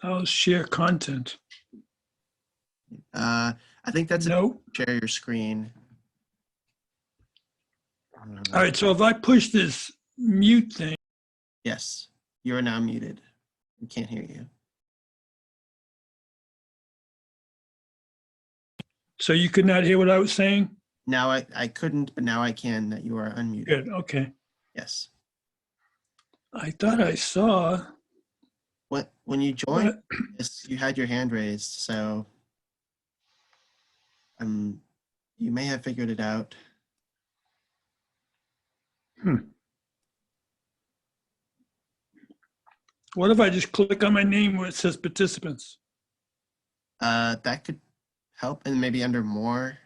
I'll share content. I think that's No. share your screen. All right, so if I push this mute thing. Yes, you are now muted. We can't hear you. So you could not hear what I was saying? Now I couldn't, but now I can. That you are unmuted. Good, okay. Yes. I thought I saw. When you joined, you had your hand raised, so you may have figured it out. What if I just click on my name where it says participants? That could help, and maybe under more.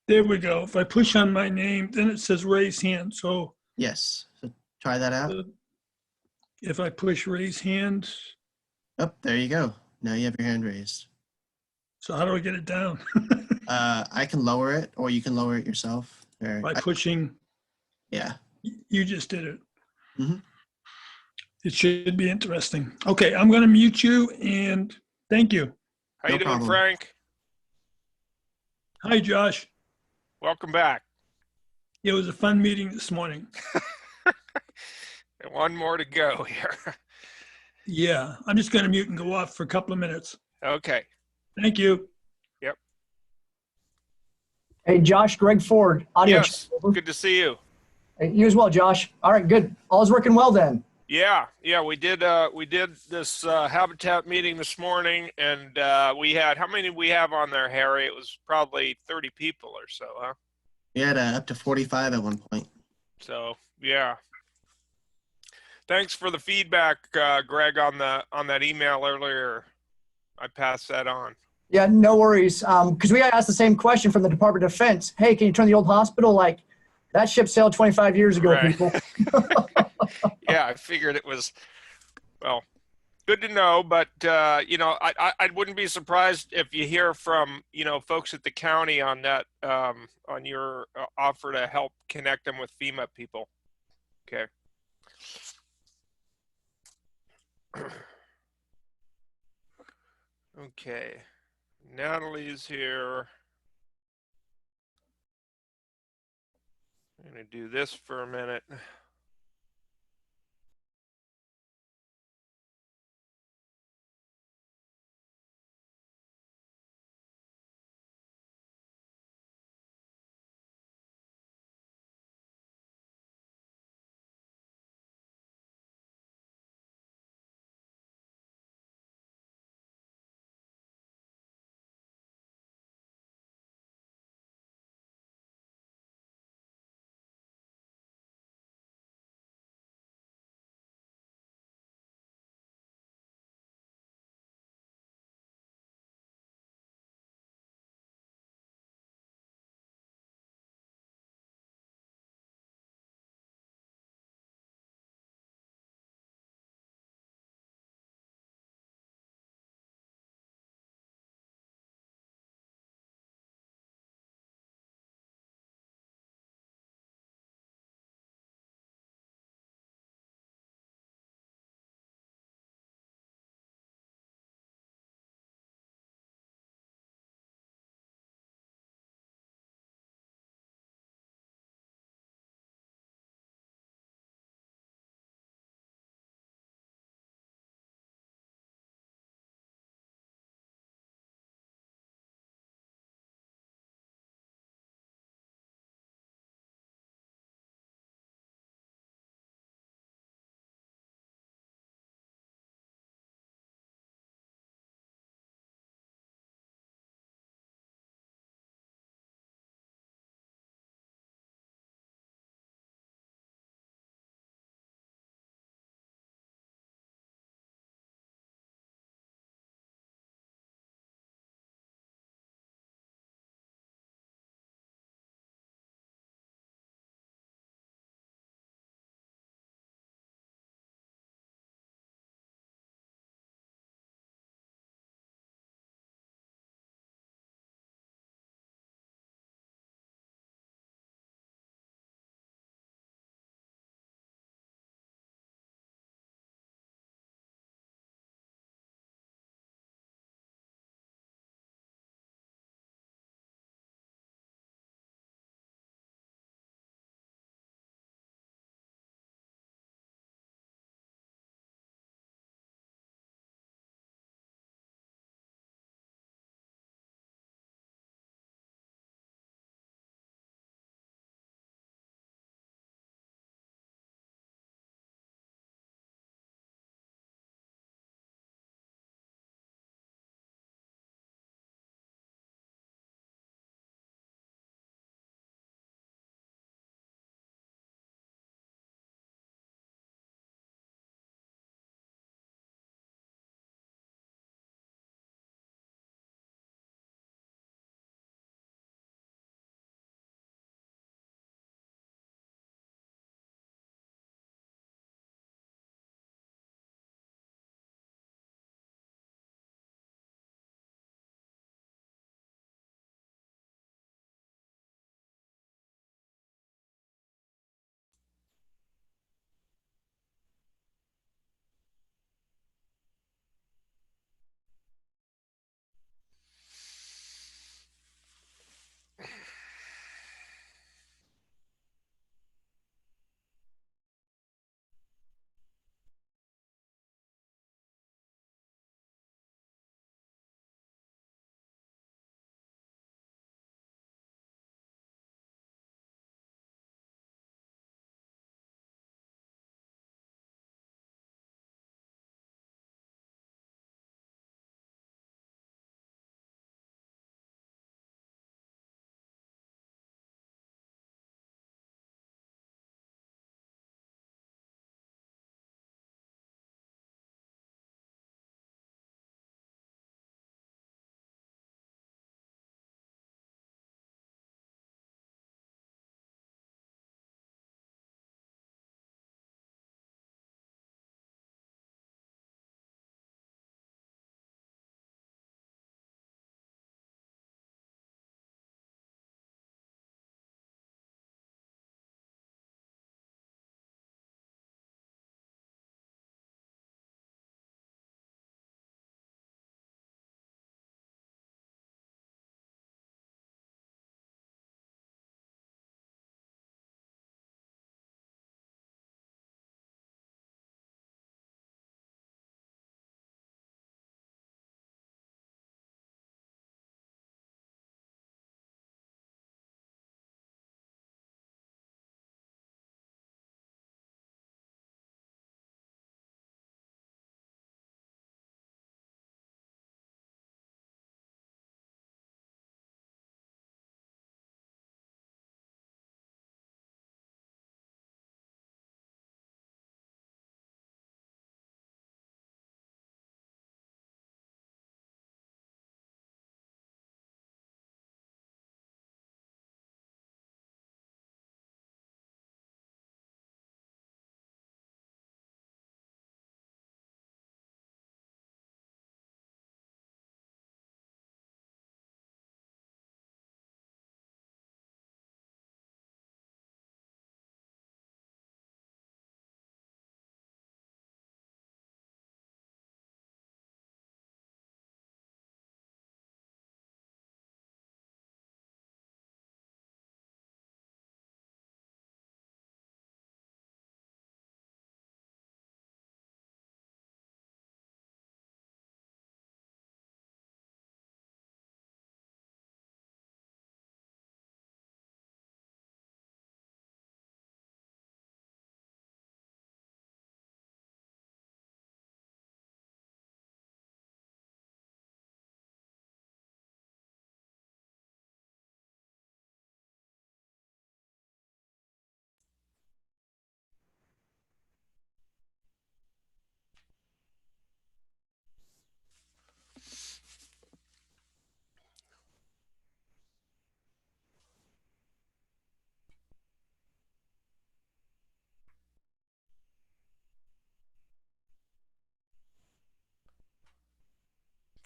There we go. If I push on my name, then it says raise hand. So yes, so try that out. If I push raise hand. Oh, there you go. Now you have your hand raised. So how do I get it down? I can lower it, or you can lower it yourself. By pushing. Yeah. You just did it. Mm-hmm. It should be interesting. Okay, I'm going to mute you, and thank you. How you doing, Frank? Hi, Josh. Welcome back. It was a fun meeting this morning. And one more to go here. Yeah, I'm just going to mute and go off for a couple of minutes. Okay. Thank you. Yep. Hey, Josh, Greg Ford. Audio. Yes, good to see you. Hey, you as well, Josh. All right, good. All's working well then. Yeah, we did this habitat meeting this morning, and we had, how many we have on there, Harry? It was probably 30 people or so, huh? We had up to 45 at one point. So yeah. Thanks for the feedback, Greg, on that email earlier. I passed that on. Yeah, no worries. Because we got asked the same question from the Department of Defense. Hey, can you turn the old hospital? Like, that ship sailed 25 years ago, right. people. Yeah, I figured it was, well, good to know. But, I wouldn't be surprised if you hear from, folks at the county on that, on your offer to help connect them with FEMA people. Okay. Okay. Natalie's here. I'm going to do this for a minute.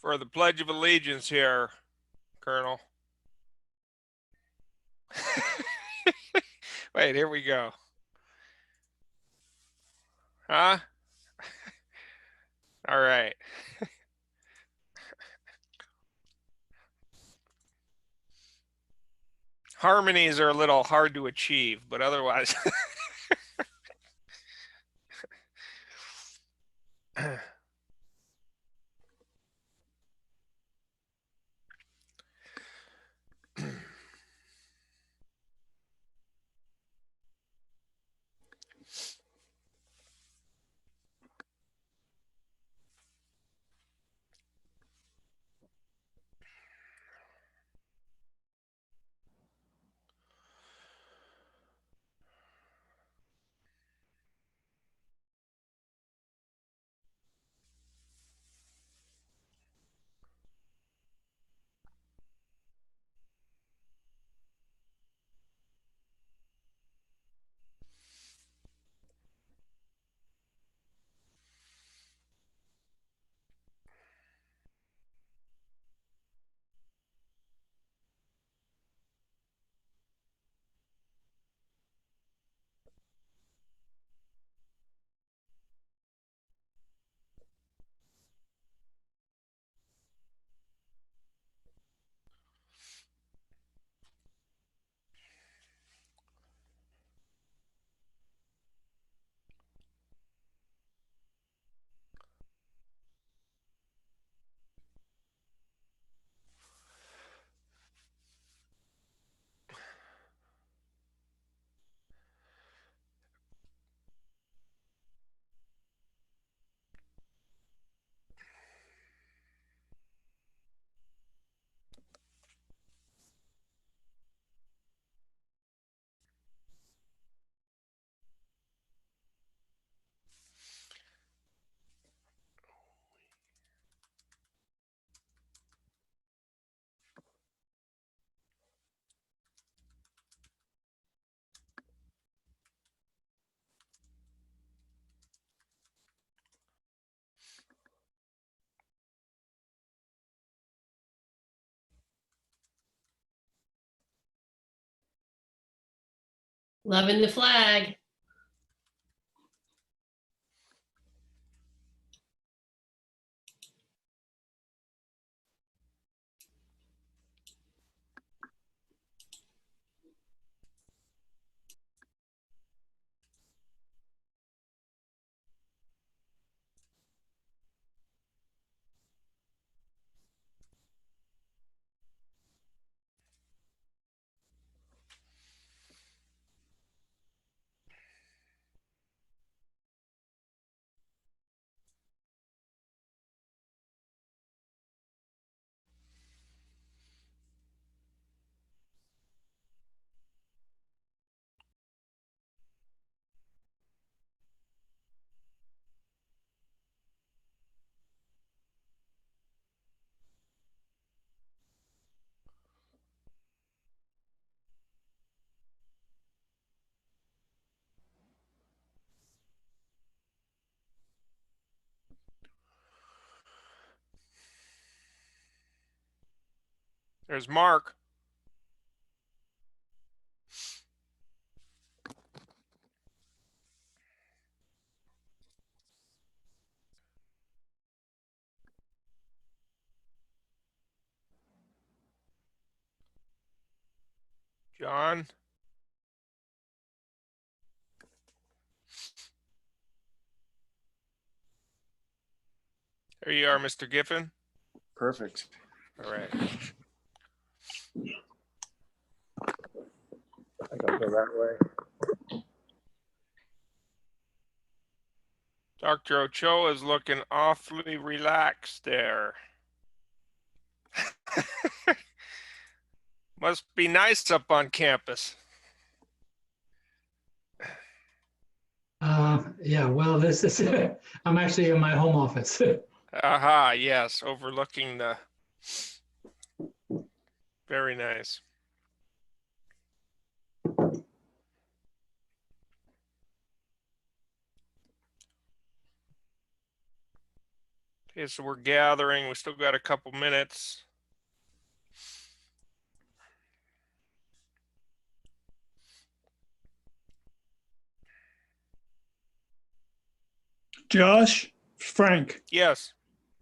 for the Pledge of Allegiance here, Colonel. Wait, here we go. Huh? All right. Harmonies are a little hard to achieve, but otherwise. Loving the flag. There's Mark. John. There you are, Mr. Giffen. Perfect. All right. I gotta go that way. Dr. Ochoa is looking awfully relaxed there. Must be nice up on campus. Yeah, well, this is, I'm actually in my home office. Aha, yes, overlooking the, very nice. Okay, so we're gathering. We still got a couple minutes. Josh, Frank, Yes.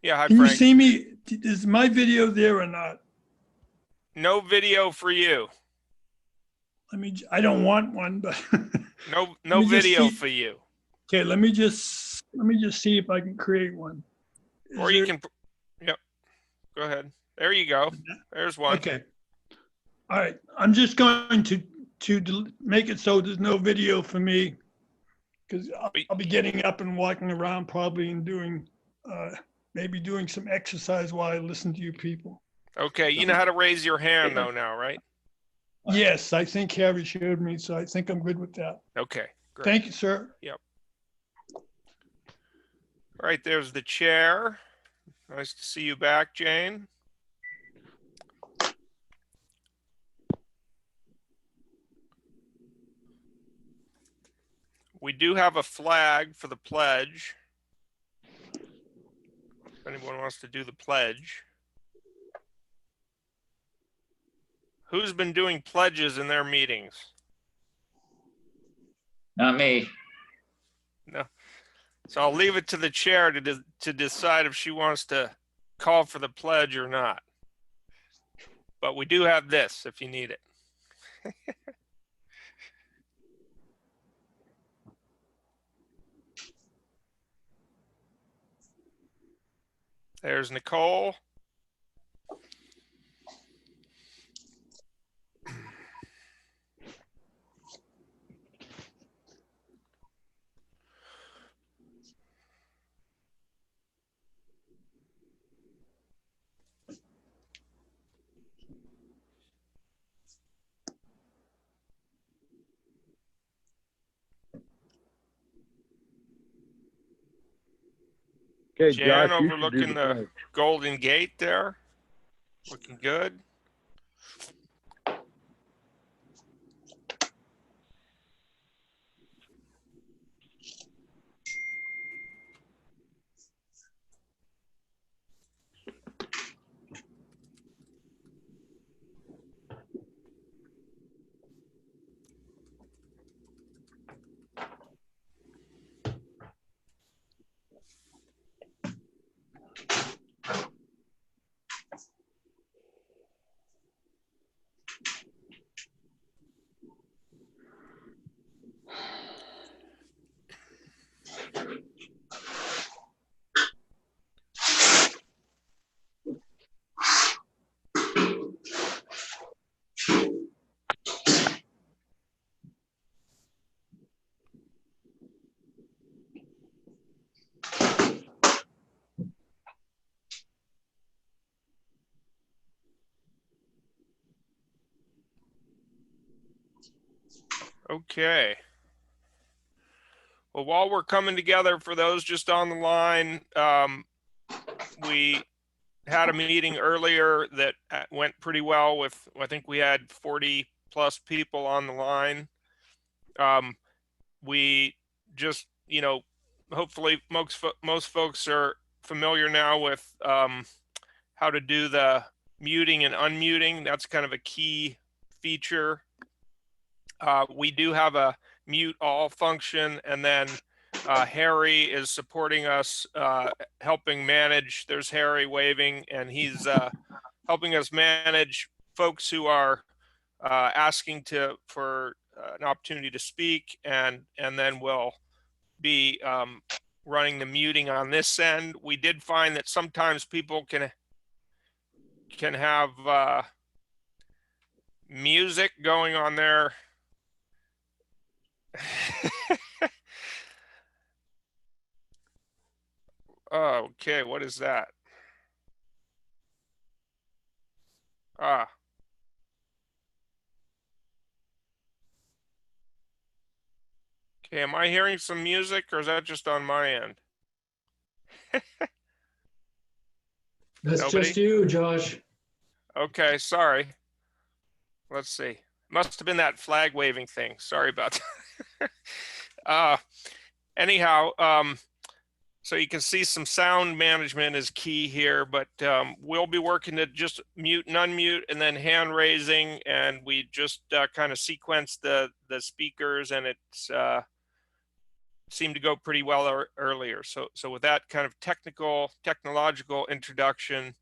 Yeah, hi, can you Frank. see me? Is my video there or not? No video for you. I don't want one, but No me just video see- for you. okay, let me just see if I can create one. Is Or you there- can, yep, go ahead. There you go. There's one. Okay. All right. I'm just going to make it so there's no video for me because I'll be getting up and walking around probably and doing maybe doing some exercise while I listen to you people. Okay, you know how to raise your hand though now, right? Yes, I think Harry showed me, so I think I'm good with that. Okay, great. Thank you, sir. All right, there's the chair. Nice to see you back, Jane. We do have a flag for the pledge. If anyone wants to do the pledge. Who's been doing pledges in their meetings? Not me. No. So I'll leave it to the chair to decide if she wants to call for the pledge or not. But we do have this if you need it. There's Nicole. Okay, Jan Josh, you should do overlooking the pledge. Golden Gate there. Looking good. Okay. Well, while we're coming together, for those just on the line, we had a meeting earlier that went pretty well with, I think we had 40 plus people on the line. We just, hopefully most folks are familiar now with how to do the muting and unmuting. That's kind of a key feature. We do have a mute all function, and then Harry is supporting us, helping manage. There's Harry waving, and he's helping us manage folks who are asking for an opportunity to speak, and then we'll be running the muting on this end. We did find that sometimes people can have music going on there. Oh, okay, what is that? Ah. Okay, am I hearing some music, or is that just on my end? That's Nobody? just you, Josh. Okay, sorry. Let's see. Must have been that flag waving thing. Sorry about that. Anyhow, So you can see some sound management is key here, but we'll be working to just mute and unmute and then hand raising, and we just kind of sequence the speakers, and it's seemed to go pretty well earlier. So with that kind of technological introduction,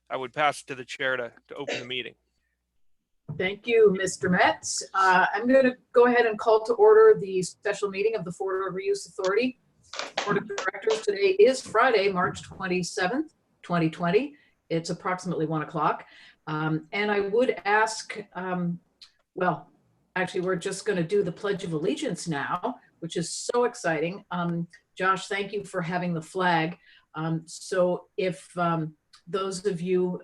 I would pass it to the chair to open the meeting. Thank you, Mr. Metz. I'm going to go ahead and call to order the special meeting of the FORA Reuse Authority Board of Directors. Today is Friday, March 27th, 2020. It's approximately 1 o'clock. And I would ask, well, actually, we're just going to do the Pledge of Allegiance now, which is so exciting. Josh, thank you for having the flag. So if those of you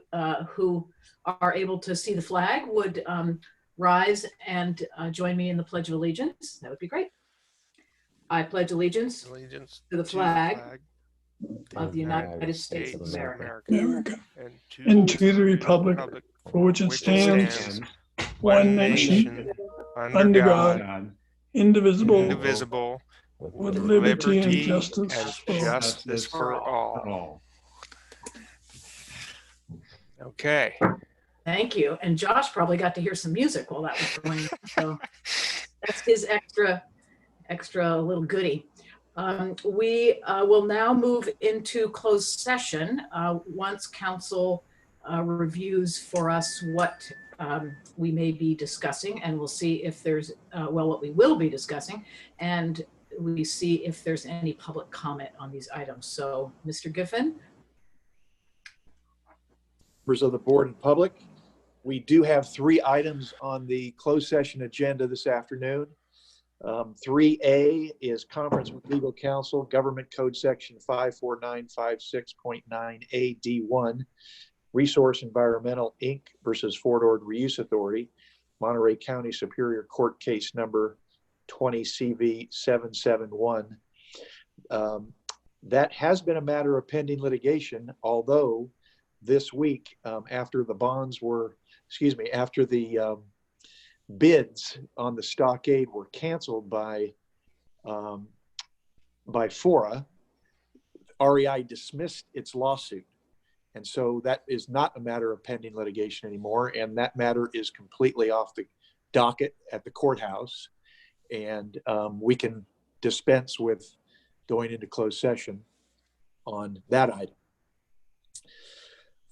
who are able to see the flag would rise and join me in the Pledge of Allegiance, that would be great. I pledge allegiance to the flag of the United States of America, and to the republic for which it stands, one nation, under God, indivisible, with liberty and justice for all. Okay. Thank you. And Josh probably got to hear some music while that was going on. So that's his extra little goodie. We will now move into closed session once council reviews for us what we may be discussing, and we'll see if there's, well, what we will be discussing, and we see if there's any public comment on these items. So, Mr. Giffen. Members of the board and public, we do have 3 items on the closed session agenda this afternoon. 3A is conference with legal counsel, Government Code Section 54956.9A Resource Environmental Inc. versus Fort Ord Reuse Authority, Monterey County Superior Court case number 20 CV 771. That has been a matter of pending litigation, although this week, after the bonds were, after the bids on the stockade were canceled by FORA, REI dismissed its lawsuit. And so that is not a matter of pending litigation anymore. And that matter is completely off the docket at the courthouse. And we can dispense with going into closed session on that item.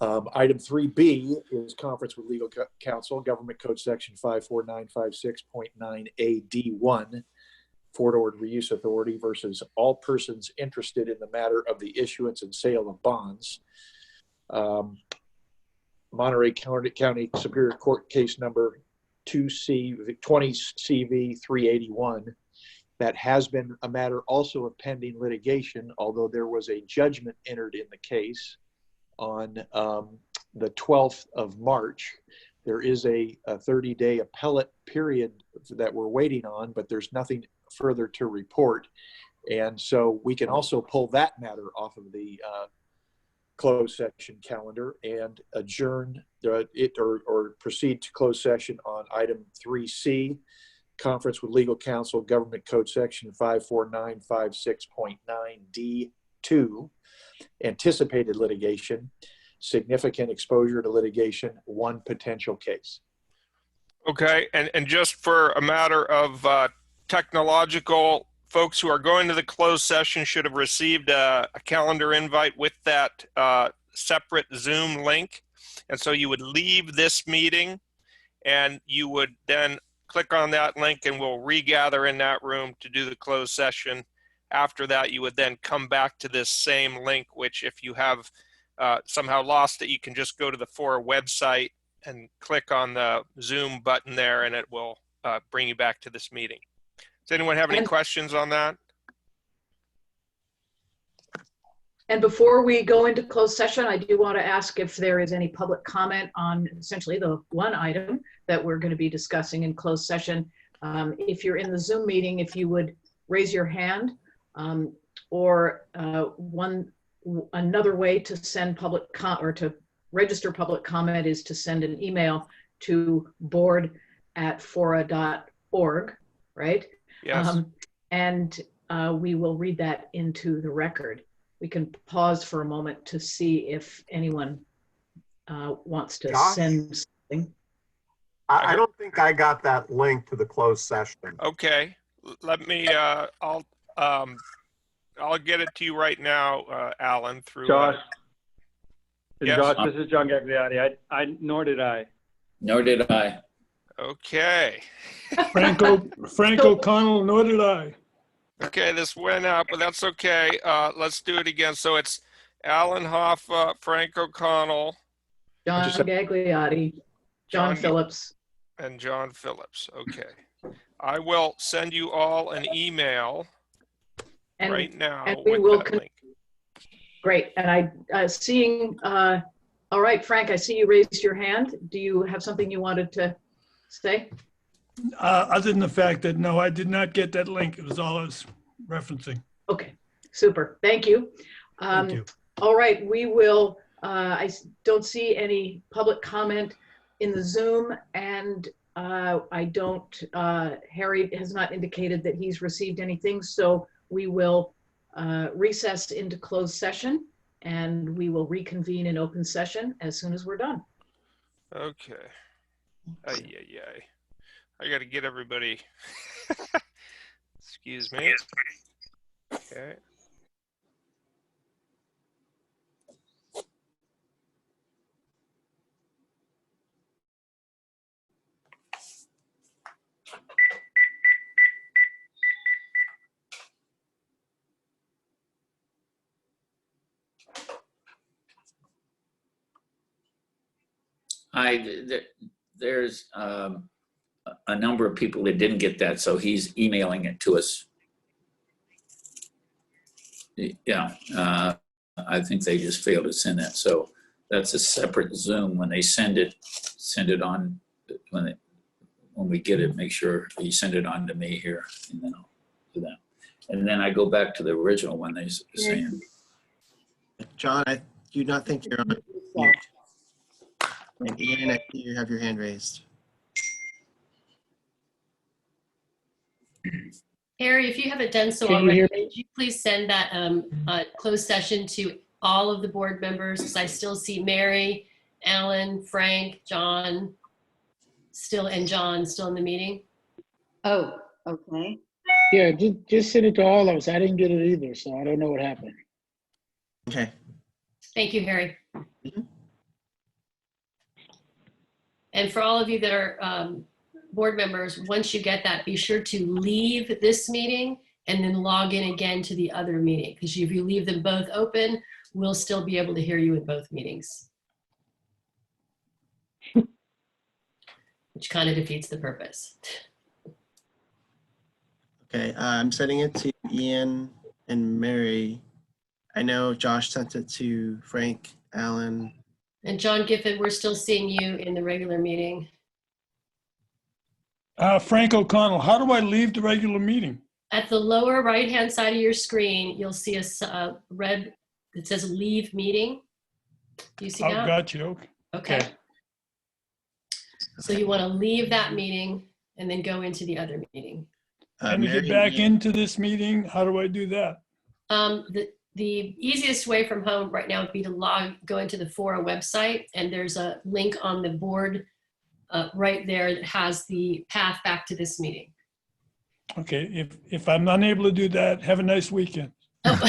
Item 3B is conference with legal counsel, Government Code Section 54956.9A Fort Ord Reuse Authority versus all persons interested in the matter of the issuance and sale of bonds. Monterey County Superior Court case number 20 CV 381. That has been a matter also of pending litigation, although there was a judgment entered in the case on the 12th of March. There is a 30-day appellate period that we're waiting on, but there's nothing further to report. And so we can also pull that matter off of the closed session calendar and adjourn it or proceed to closed session on item 3C, conference with legal counsel, Government Code Section 54956.9D2, anticipated litigation, significant exposure to litigation, 1 potential case. Okay, and just for a matter of technological, folks who are going to the closed session should have received a calendar invite with that separate Zoom link. And so you would leave this meeting and you would then click on that link and we'll regather in that room to do the closed session. After that, you would then come back to this same link, which if you have somehow lost it, you can just go to the FORA website and click on the Zoom button there and it will bring you back to this meeting. Does anyone have any questions on that? And before we go into closed session, I do want to ask if there is any public comment on essentially the one item that we're going to be discussing in closed session. If you're in the Zoom meeting, if you would raise your hand, or another way to send public or to register public comment is to send an email to board@fora.org, right? Yes. And we will read that into the record. we can pause for a moment to see if anyone wants to Josh? send something. I don't think I got that link to the closed session. Okay, let me, I'll get it to you right now, Alan, through. Josh. Yes. Josh, this is John Gagliardi. Nor did I. Nor did I. Okay. Frank O'Connell, nor did I. Okay, this went out, but that's okay. Let's do it again. So it's Alan Hoffa, Frank O'Connell, John Gagliardi, John Phillips. and John Phillips. Okay. I will send you all an email And, right now and we with will that link. Great. And all right, Frank, I see you raised your hand. Do you have something you wanted to say? Other than the fact that, no, I did not get that link. It was all I was referencing. Okay, super. Thank you. Thank you. All right, we will, I don't see any public comment in the Zoom, and I don't, Harry has not indicated that he's received anything, so we will recess into closed session, and we will reconvene in open session as soon as we're done. Okay. I got to get everybody. Excuse me. Okay. There's a number of people that didn't get that, so he's emailing it to us. Yeah, I think they just failed to send that. So that's a separate Zoom. When they send it on, when we get it, make sure you send it on to me here, and then I'll do that. And then I go back to the original one they saying. John, I do not think you're on mute. And Ian, I see you have your hand raised. Harry, if you haven't done so Can you already, hear could you please send that closed session to all of the board members? Because I still see Mary, Alan, Frank, John, and John still in the meeting. Oh, okay. Yeah, just send it to all of us. I didn't get it either, so I don't know what happened. Okay. Thank you, Harry. Mm-hmm. And for all of you that are board members, once you get that, be sure to leave this meeting and then log in again to the other meeting. Because if you leave them both open, we'll still be able to hear you in both meetings. Which kind of defeats the purpose. Okay, I'm sending it to Ian and Mary. I know Josh sent it to Frank, Alan. And John Giffen, we're still seeing you in the regular meeting. Frank O'Connell, how do I leave the regular meeting? At the lower right-hand side of your screen, you'll see a red, it says leave meeting. Do you see that? Oh, got you. Okay. So you want to leave that meeting and then go into the other meeting. And to get back into this meeting, how do I do that? The easiest way from home right now would be to go into the FORA website, and there's a link on the board right there that has the path back to this meeting. Okay, if I'm unable to do that, have a nice weekend. Oh.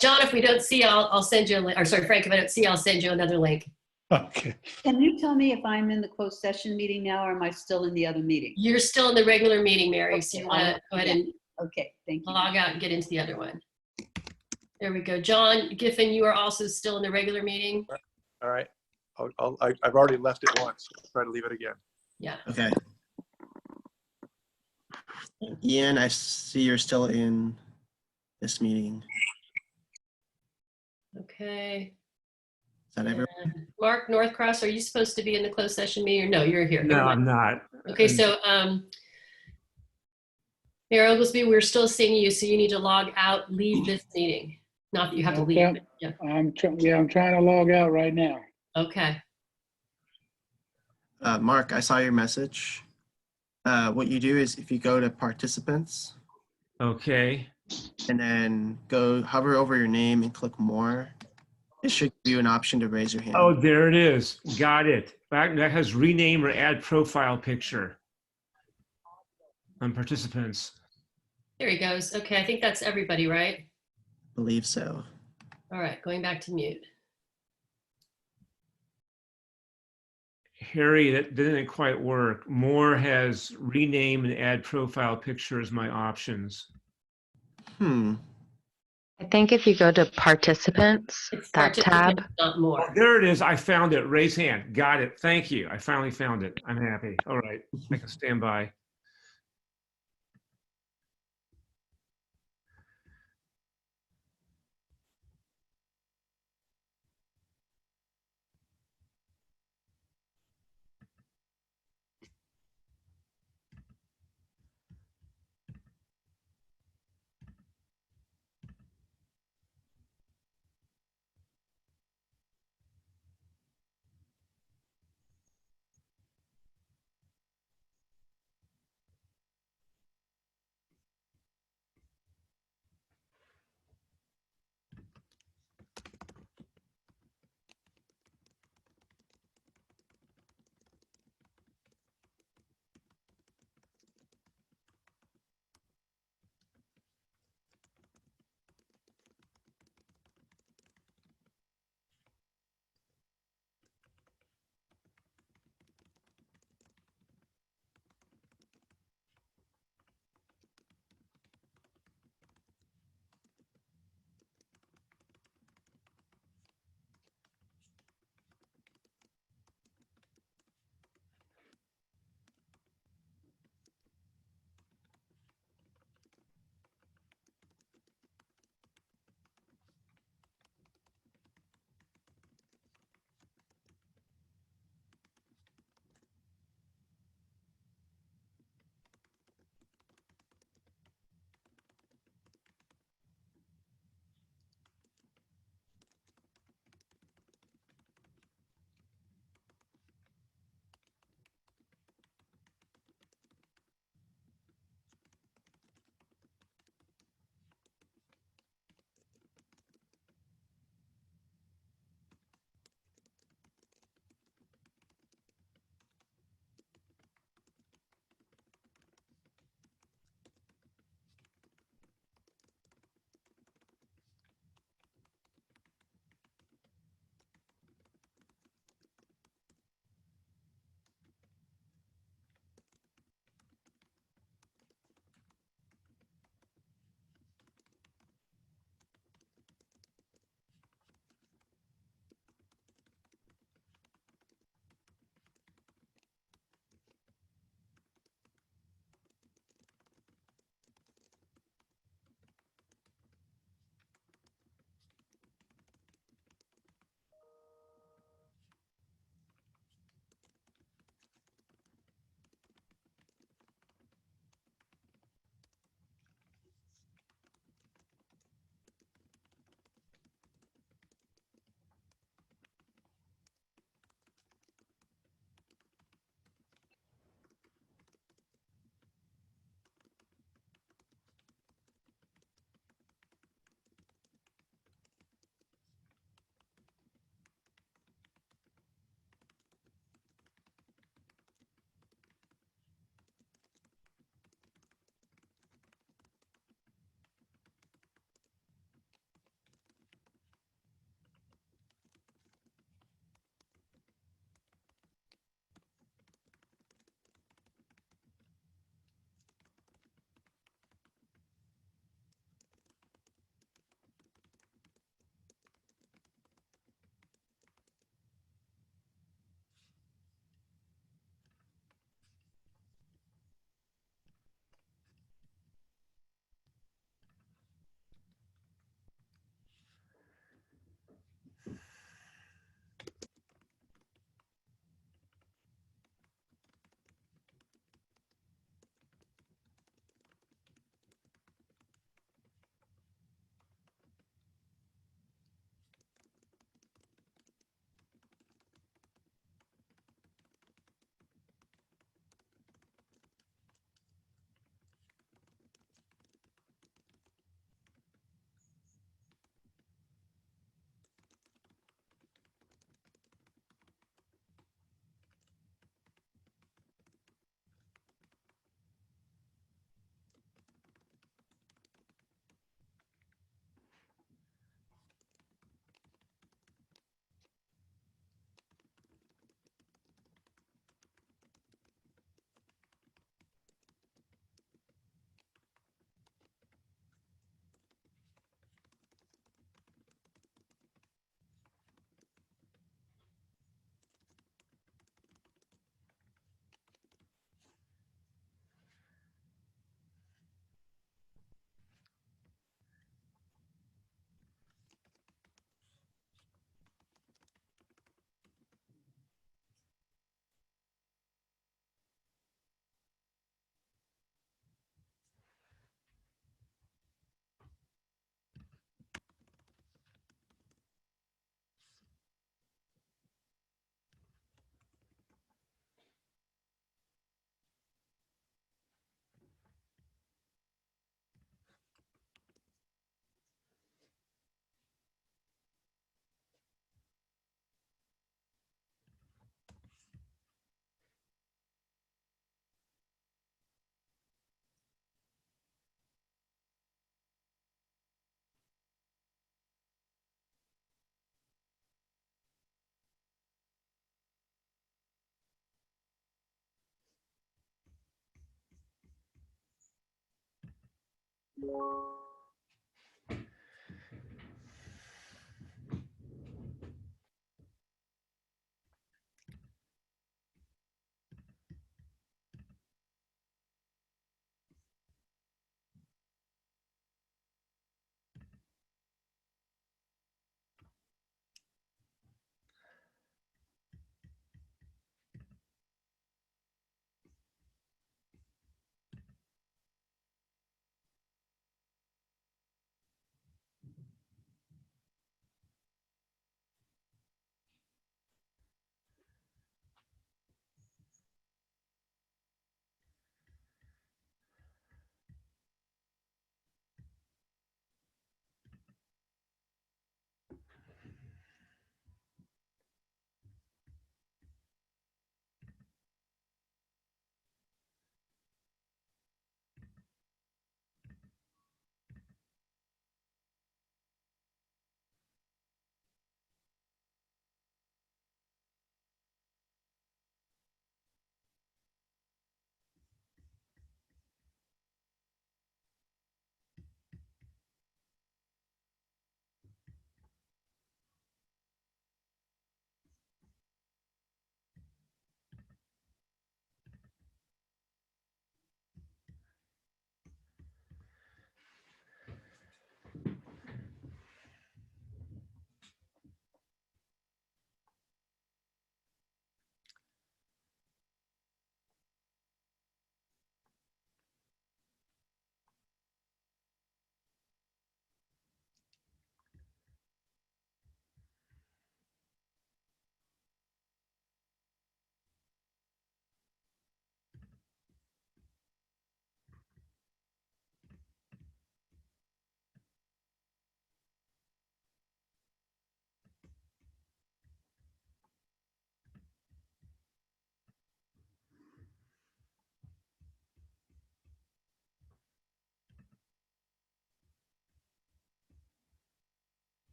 John, if we don't see, I'll send you a link. Or sorry, Frank, if I don't see, I'll send you another link. Okay. Can you tell me if I'm in the closed session meeting now, or am I still in the other meeting? You're still in the regular meeting, Mary, Okay, so you want to go ahead and okay, thank you. log out and get into the other one. There we go. John Giffen, you are also still in the regular meeting. All right. I've already left it once. I'll try to leave it again. Yeah. Okay. Ian, I see you're still in this meeting. Okay. Is that everyone? Mark Northcross, are you supposed to be in the closed session meeting? Or no, you're here. No, I'm not. Okay, so Mayor Oglesby, we're still seeing you, so you need to log out, leave this meeting. Not that you have to leave. But yeah. I'm trying to log out right now. Okay. Mark, I saw your message. What you do is if you go to participants. Okay. and then go hover over your name and click more. It should give you an option to raise your hand. Oh, there it is. Got it. That has rename or add profile picture on participants. There he goes. Okay, I think that's everybody, right? I believe so. All right, going back to mute. Harry, that didn't quite work. More has rename and add profile picture as my options. I think if you go to participants, It's that participants, tab. not more. Oh, there it is. I found it. Raise hand. Got it. Thank you. I finally found it. I'm happy. All right. I can stand by.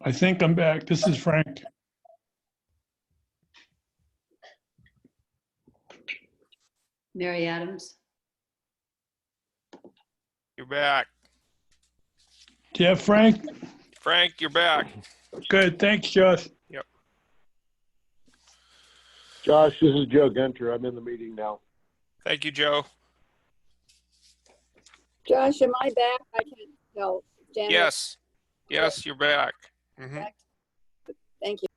I think I'm back. This is Frank. Mary Adams. You're back. Do you have Frank? Frank, you're back. Good. Thanks, Josh. Yep. Josh, this is Joe Gunter. I'm in the meeting now. Thank you, Joe. Josh, am I back? I can't tell. Janet? Yes. Yes, you're back. Mhm. Back? Thank you.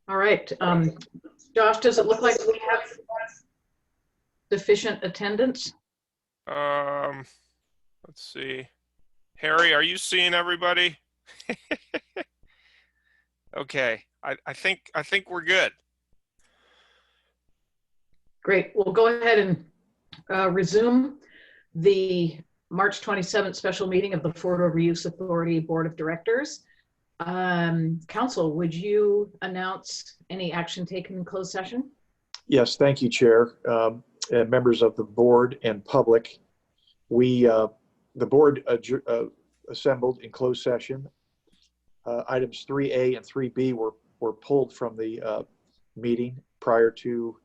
All right. Josh, does it look like we have sufficient attendance? Let's see. Harry, are you seeing everybody? Okay. I think we're good. Great. We'll go ahead and resume the March 27th special meeting of the FORA Reuse Authority Board of Directors. Council, would you announce any action taken in closed session? Yes, thank you, Chair, and members of the board and public. The board assembled in closed session. Items 3A and 3B were pulled from the meeting prior to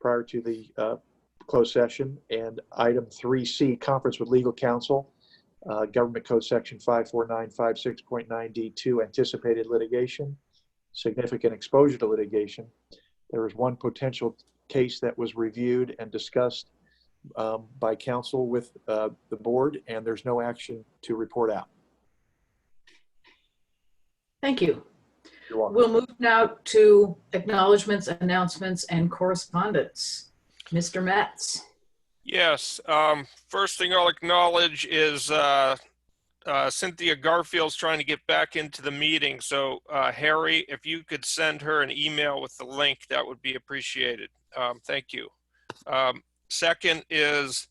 the closed session, and item 3C, conference with legal counsel, Government Code Section 54956.9D2, anticipated litigation, significant exposure to litigation. There was one potential case that was reviewed and discussed by counsel with the board, and there's no action to report out. Thank you. You're welcome. We'll move now to acknowledgments, announcements, and correspondence. Mr. Metz. Yes. First thing I'll acknowledge is Cynthia Garfield's trying to get back into the meeting. So Harry, if you could send her an email with the link, that would be appreciated. Thank you. Second is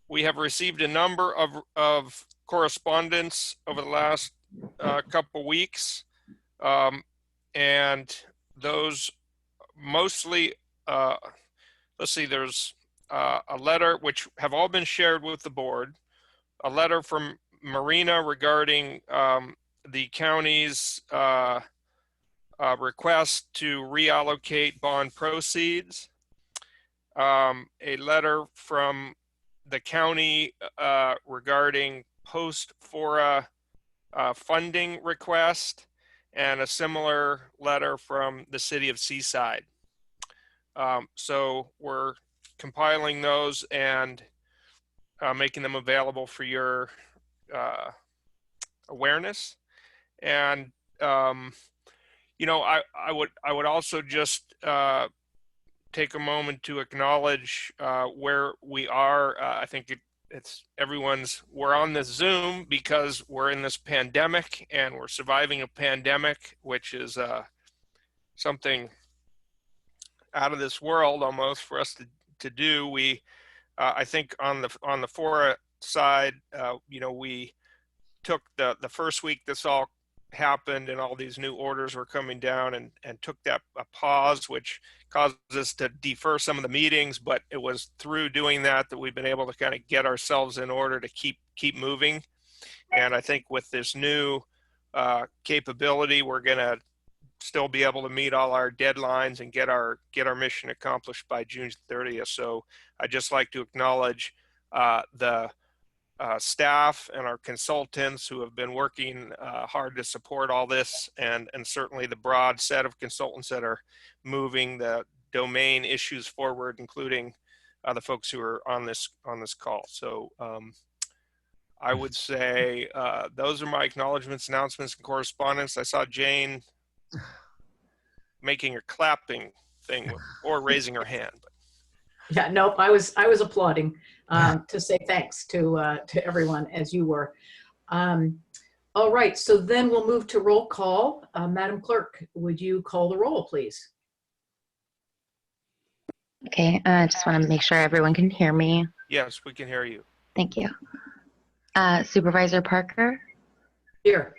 we have received a number of correspondence over the last couple weeks. And those mostly, let's see, there's a letter which have all been shared with the board, a letter from Marina regarding the county's request to reallocate bond proceeds, a letter from the county regarding post-FORA funding request, and a similar letter from the city of Seaside. So we're compiling those and making them available for your awareness. And you know, I would also just take a moment to acknowledge where we are. I think we're on this Zoom because we're in this pandemic and we're surviving a pandemic, which is something out of this world almost for us to do. We, I think on the FORA side, you know, we took the first week this all happened and all these new orders were coming down and took that a pause, which caused us to defer some of the meetings, but it was through doing that we've been able to kind of get ourselves in order to keep moving. And I think with this new capability, we're going to still be able to meet all our deadlines and get our mission accomplished by June 30th. So I'd just like to acknowledge the staff and our consultants who have been working hard to support all this, and certainly the broad set of consultants that are moving the domain issues forward, including the folks who are on this call. So I would say those are my acknowledgments, announcements, and correspondence. I saw Jane making her clapping thing or raising her hand. Yeah, no, I was applauding to say thanks to everyone as you were. All right, so then we'll move to roll call. Madam Clerk, would you call the roll, please? Okay, I just want to make sure everyone can hear me. Yes, we can hear you. Thank you. Supervisor Parker? Here.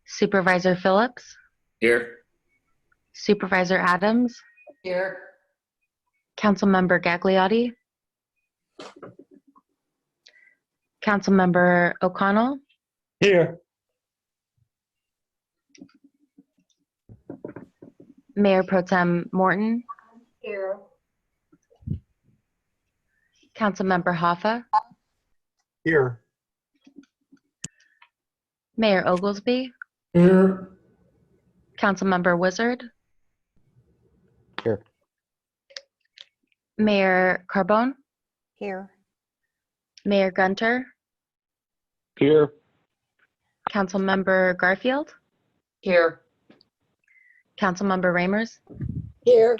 Supervisor Phillips? Here. Supervisor Adams? Here. Councilmember Gagliotti? Councilmember O'Connell? Here. Mayor Pro Tem Morton? Here. Councilmember Hoffa? Here. Mayor Oglesby? Here. Councilmember Wizard? Here. Mayor Carbone? Here. Mayor Gunter? Here. Councilmember Garfield? Here. Councilmember Ramers? Here.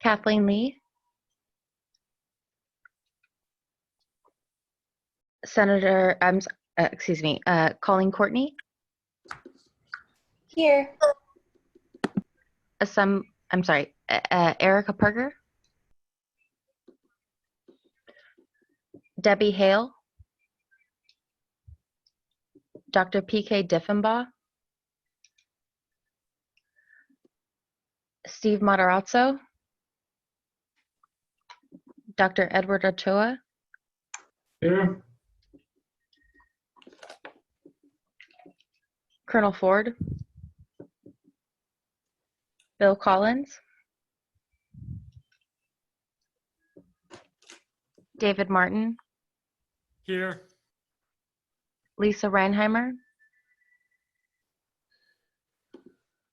Kathleen Lee? Senator, Colleen Courtney? Here. Erica Parker? Debbie Hale? Dr. P.K. Diffenbaugh? Steve Matarazzo? Dr. Edward Ochoa? Here. Colonel Ford? Bill Collins? David Martin? Here. Lisa Reinheimer?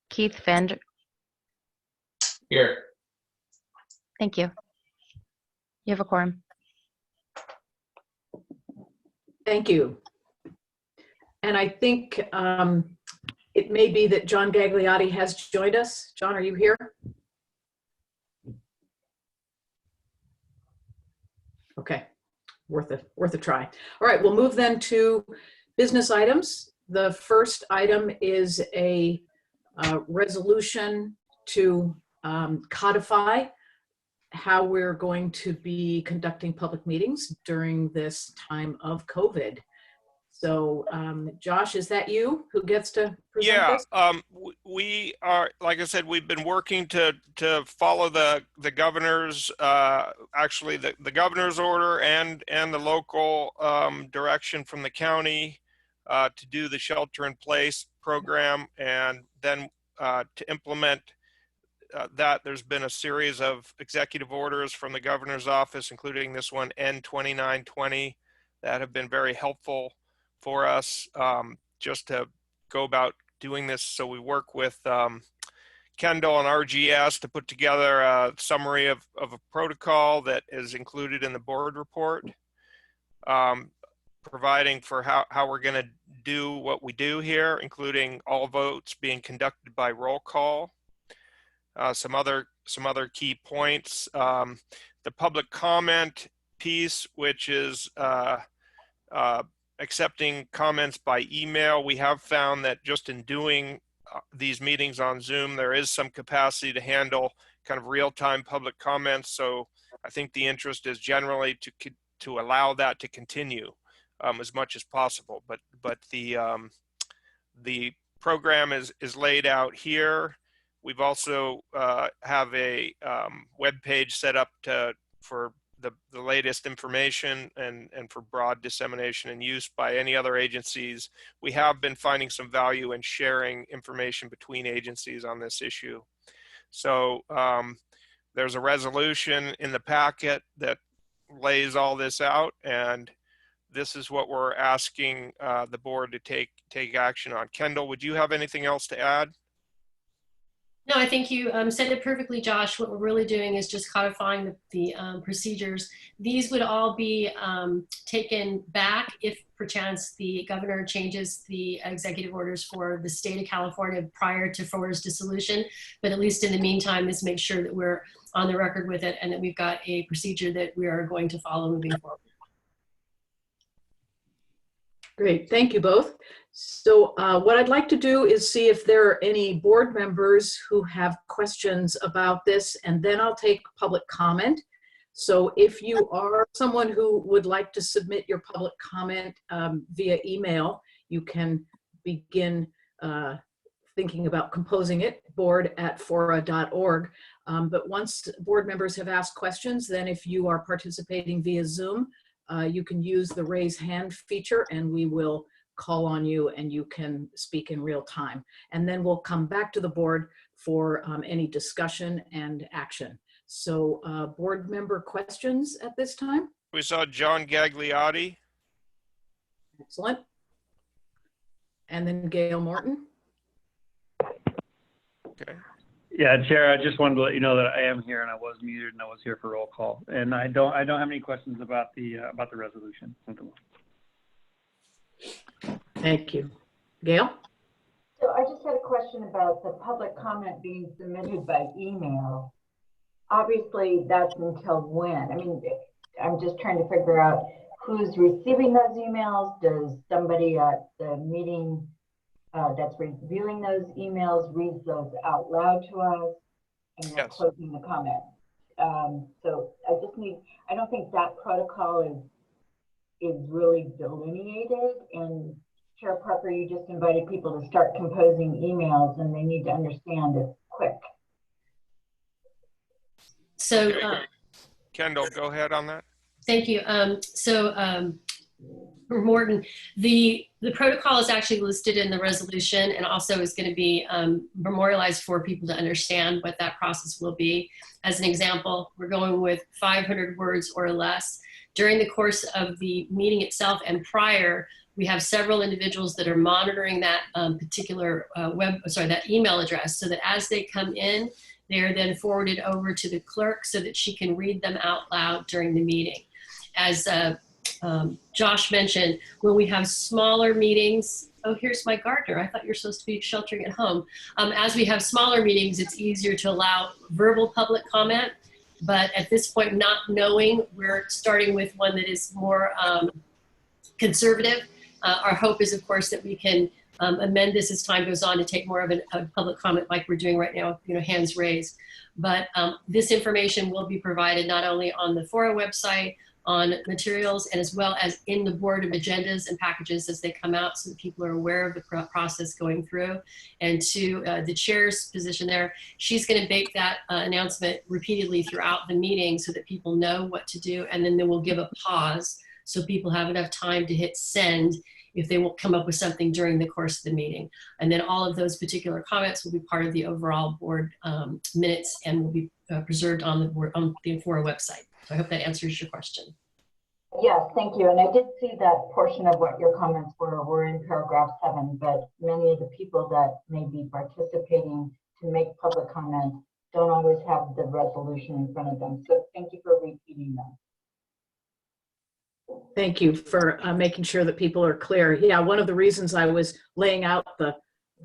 Keith Vander? Here. Thank you. You have a quorum. Thank you. And I think It may be that John Gagliotti has joined us. John, are you here? Okay, worth a try. All right, we'll move then to business items. The first item is a resolution to codify how we're going to be conducting public meetings during this time of COVID. So, Josh, is that you who gets to present this? We are, like I said, we've been working to follow the governor's, actually the governor's order and the local direction from the county to do the shelter-in-place program, and then to implement that. There's been a series of executive orders from the governor's office, including this one, N2920, that have been very helpful for us just to go about doing this. So we work with Kendall and RGS to put together a summary of a protocol that is included in the board report, providing for how we're going to do what we do here, including all votes being conducted by roll call. Some other key points, the public comment piece, which is accepting comments by email. We have found that just in doing these meetings on Zoom, there is some capacity to handle kind of real-time public comments. So I think the interest is generally to allow that to continue as much as possible. But the program is laid out here. We've also have a web page set up for the latest information and for broad dissemination and use by any other agencies. We have been finding some value in sharing information between agencies on this issue. So there's a resolution in the packet that lays all this out, and this is what we're asking the board to take action on. Kendall, would you have anything else to add? No, I think you said it perfectly, Josh. What we're really doing is just codifying the procedures. These would all be taken back if perchance the governor changes the executive orders for the state of California prior to FORA's dissolution. But at least in the meantime, is make sure that we're on the record with it and that we've got a procedure that we are going to follow moving forward. Great, thank you both. So what I'd like to do is see if there are any board members who have questions about this, and then I'll take public comment. So if you are someone who would like to submit your public comment via email, you can begin thinking about composing it, board@fora.org. But once board members have asked questions, then if you are participating via Zoom, you can use the raise hand feature and we will call on you and you can speak in real time. And then we'll come back to the board for any discussion and action. So board member questions at this time? We saw John Gagliotti. Excellent. And then Gail Morton. Okay. Yeah, Chair, I just wanted to let you know that I am here and I was muted and I was here for roll call. And I don't have any questions about the resolution. Thank you. Gail? So I just had a question about the public comment being submitted by email. Obviously, that's until when? I mean, I'm just trying to figure out who's receiving those emails. Does somebody at the meeting that's reviewing those emails read those out loud to us and then closing the comment? So I don't think that protocol is really delineated. And Chair Parker, you just invited people to start composing emails and they need to understand it's quick. So Kendall, go ahead on that. Thank you. Morton, the protocol is actually listed in the resolution and also is going to be memorialized for people to understand what that process will be. As an example, we're going with 500 words or less. During the course of the meeting itself and prior, we have several individuals that are monitoring that particular that email address, so that as they come in, they are then forwarded over to the clerk so that she can read them out loud during the meeting. As Josh mentioned, when we have smaller meetings, oh, here's my gardener. I thought you're supposed to be sheltering at home. As we have smaller meetings, it's easier to allow verbal public comment. But at this point, not knowing, we're starting with one that is more conservative. Our hope is, of course, that we can amend this as time goes on to take more of a public comment like we're doing right now, hands raised. But this information will be provided not only on the FORA website, on materials, and as well as in the board of agendas and packages as they come out, so that people are aware of the process going through. And to the chair's position there, she's going to make that announcement repeatedly throughout the meeting so that people know what to do, and then we'll give a pause so people have enough time to hit send if they won't come up with something during the course of the meeting. And then all of those particular comments will be part of the overall board minutes and will be preserved on the FORA website. So I hope that answers your question. Yes, thank you. And I did see that portion of what your comments were in paragraph 7, but many of the people that may be participating to make public comment don't always have the resolution in front of them. So thank you for repeating them. Thank you for making sure that people are clear. Yeah, one of the reasons I was laying out the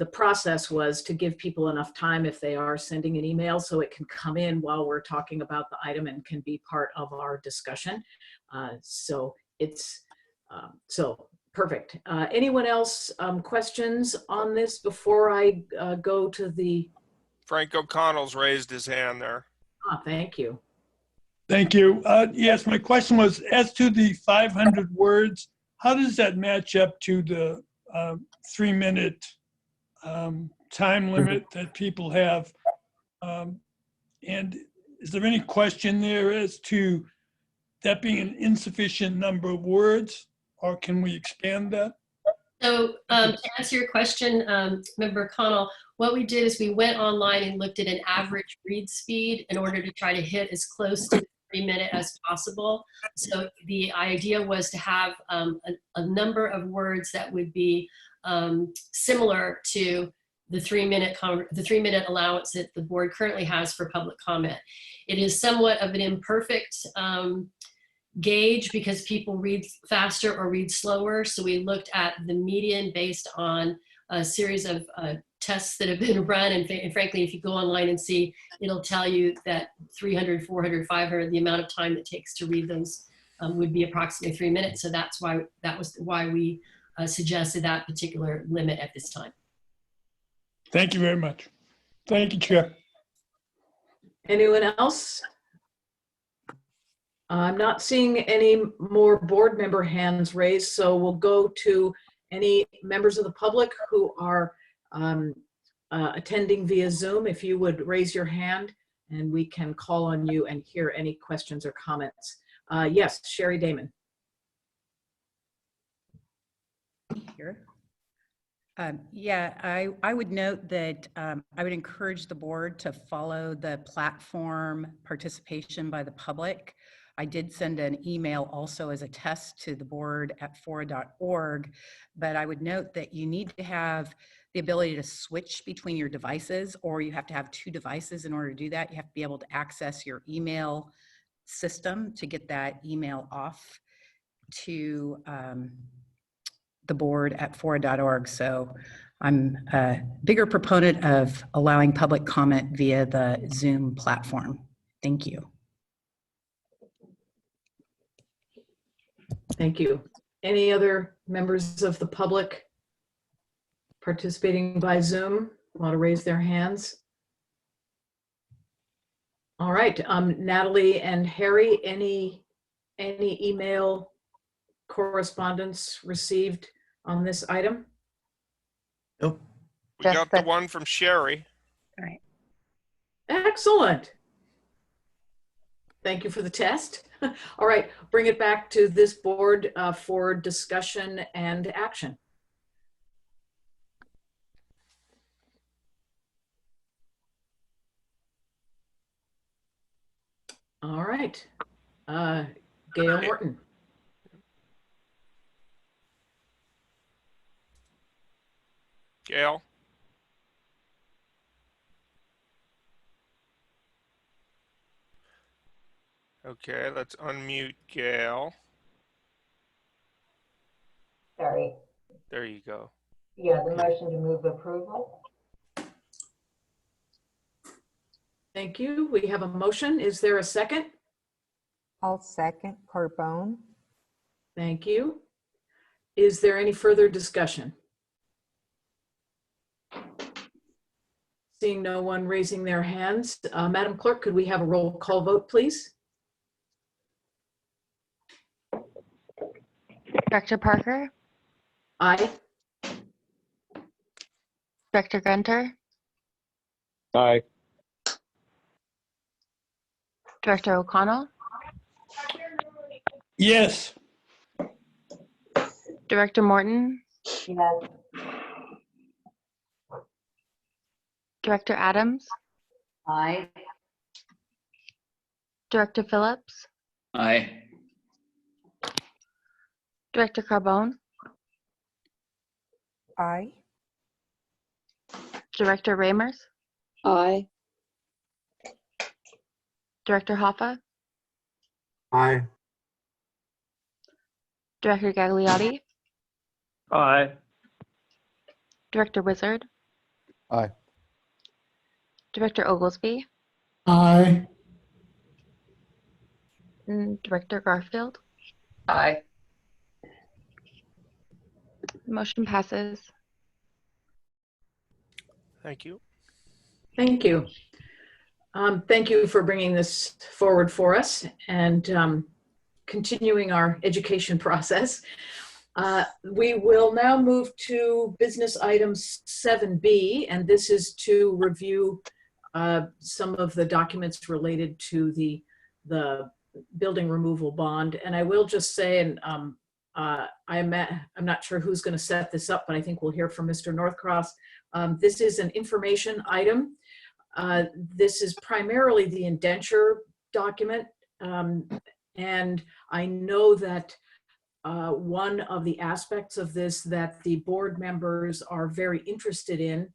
process was to give people enough time if they are sending an email so it can come in while we're talking about the item and can be part of our discussion. So it's so perfect. Anyone else questions on this before I go to the... Frank O'Connell's raised his hand there. Thank you. Thank you. Yes, my question was, as to the 500 words, how does that match up to the 3-minute time limit that people have? And is there any question there as to that being an insufficient number of words, or can we expand that? So to answer your question, Member Connell, what we did is we went online and looked at an average read speed in order to try to hit as close to 3-minute as possible. So the idea was to have a number of words that would be similar to the 3-minute allowance that the board currently has for public comment. It is somewhat of an imperfect gauge because people read faster or read slower. So we looked at the median based on a series of tests that have been run. And frankly, if you go online and see, it'll tell you that 300, 400, 500, the amount of time it takes to read those would be approximately 3 minutes. So that was why we suggested that particular limit at this time. Thank you very much. Thank you, Chair. Anyone else? I'm not seeing any more board member hands raised, so we'll go to any members of the public who are attending via Zoom. If you would raise your hand and we can call on you and hear any questions or comments. Yes, Sherry Damon. Here. Yeah, I would note that I would encourage the board to follow the platform participation by the public. I did send an email also as a test to the board at fora.org, but I would note that you need to have the ability to switch between your devices, or you have to have 2 devices in order to do that. You have to be able to access your email system to get that email off to the board at fora.org. So I'm a bigger proponent of allowing public comment via the Zoom platform. Thank you. Thank you. Any other members of the public participating by Zoom want to raise their hands? All right, Natalie and Harry, any email correspondence received on this item? Nope. We got the one from Sherry. All right. Excellent. Thank you for the test. All right, bring it back to this board for discussion and action. All right, Gail Morton. Gail? Okay, let's unmute Gail. Sorry. There you go. Yeah, the motion to move approval. Thank you. We have a motion. Is there a second? I'll second Carbone. Thank you. Is there any further discussion? Seeing no one raising their hands, Madam Clerk, could we have a roll call vote, please? Director Parker, Aye. Director Gunter, Aye. Director O'Connell, Yes. Director Morton, Yes. Director Adams, Aye. Director Phillips, Aye. Director Carbone, Aye. Director Ramers, Aye. Director Hoffa, Aye. Director Gagliotti, Aye. Director Wizard, Aye. Director Oglesby, Aye. and Director Garfield. Aye. Motion passes. Thank you. Thank you. Thank you for bringing this forward for us and continuing our education process. We will now move to business items 7B, and this is to review some of the documents related to the building removal bond. And I will just say, and I'm not sure who's going to set this up, but I think we'll hear from Mr. Northcross. This is an information item. This is primarily the indenture document. And I know that one of the aspects of this that the board members are very interested in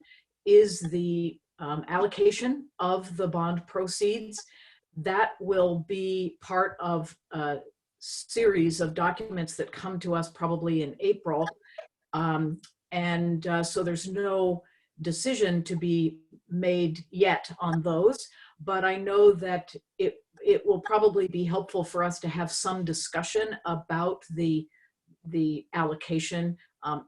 is the allocation of the bond proceeds. That will be part of a series of documents that come to us probably in April. So there's no decision to be made yet on those, but I know that it will probably be helpful for us to have some discussion about the allocation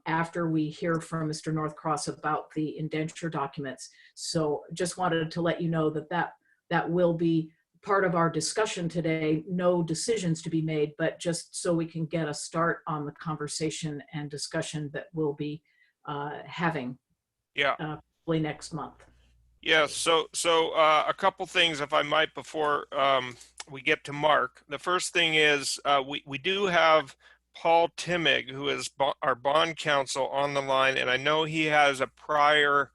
after we hear from Mr. Northcross about the indenture documents. So just wanted to let you know that will be part of our discussion today. No decisions to be made, but just so we can get a start on the conversation and discussion that we'll be having probably next month. Yeah, so a couple things, if I might, before we get to Mark. The first thing is we do have Paul Timmig, who is our bond counsel, on the line, and I know he has a prior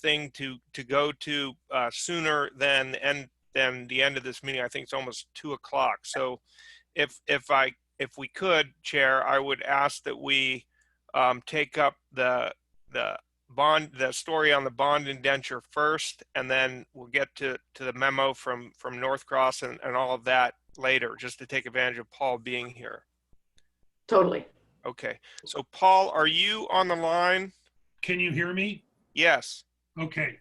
thing to go to sooner than the end of this meeting. I think it's almost 2 o'clock. So if we could, Chair, I would ask that we take up the story on the bond indenture first, and then we'll get to the memo from Northcross and all of that later, just to take advantage of Paul being here. Totally. Okay. So Paul, are you on the line? Can you hear me? Yes. Okay.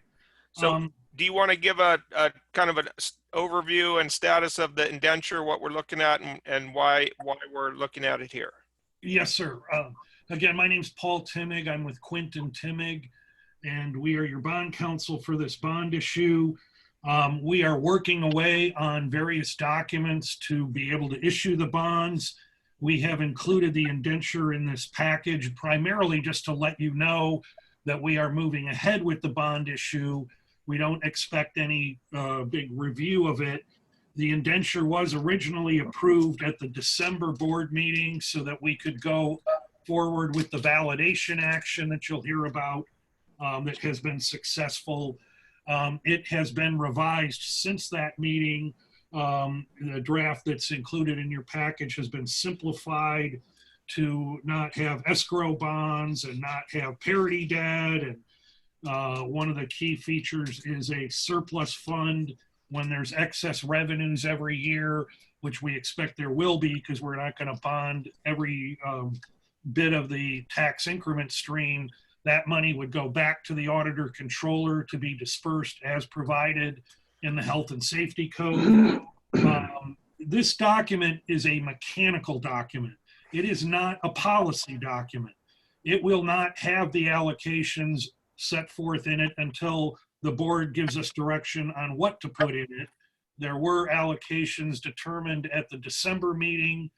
So do you want to give a kind of an overview and status of the indenture, what we're looking at, and why we're looking at it here? Yes, sir. Again, my name's Paul Timmig. I'm with Quinton Timmig, and we are your bond counsel for this bond issue. We are working away on various documents to be able to issue the bonds. We have included the indenture in this package primarily just to let you know that we are moving ahead with the bond issue. We don't expect any big review of it. The indenture was originally approved at the December board meeting so that we could go forward with the validation action that you'll hear about that has been successful. It has been revised since that meeting. The draft that's included in your package has been simplified to not have escrow bonds and not have parity debt. And one of the key features is a surplus fund when there's excess revenues every year, which we expect there will be because we're not going to bond every bit of the tax increment stream, that money would go back to the auditor controller to be dispersed as provided in the health and safety code. This document is a mechanical document. It is not a policy document. It will not have the allocations set forth in it until the board gives us direction on what to put in it. There were allocations determined at the December meeting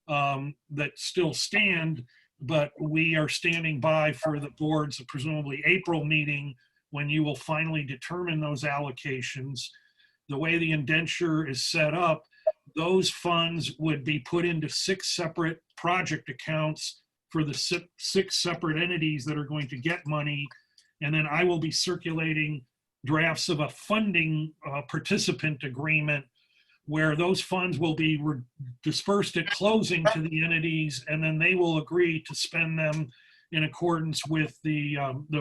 that still stand, but we are standing by for the board's presumably April meeting when you will finally determine those allocations. The way the indenture is set up, those funds would be put into 6 separate project accounts for the 6 separate entities that are going to get money. And then I will be circulating drafts of a funding participant agreement where those funds will be dispersed at closing to the entities, and then they will agree to spend them in accordance with the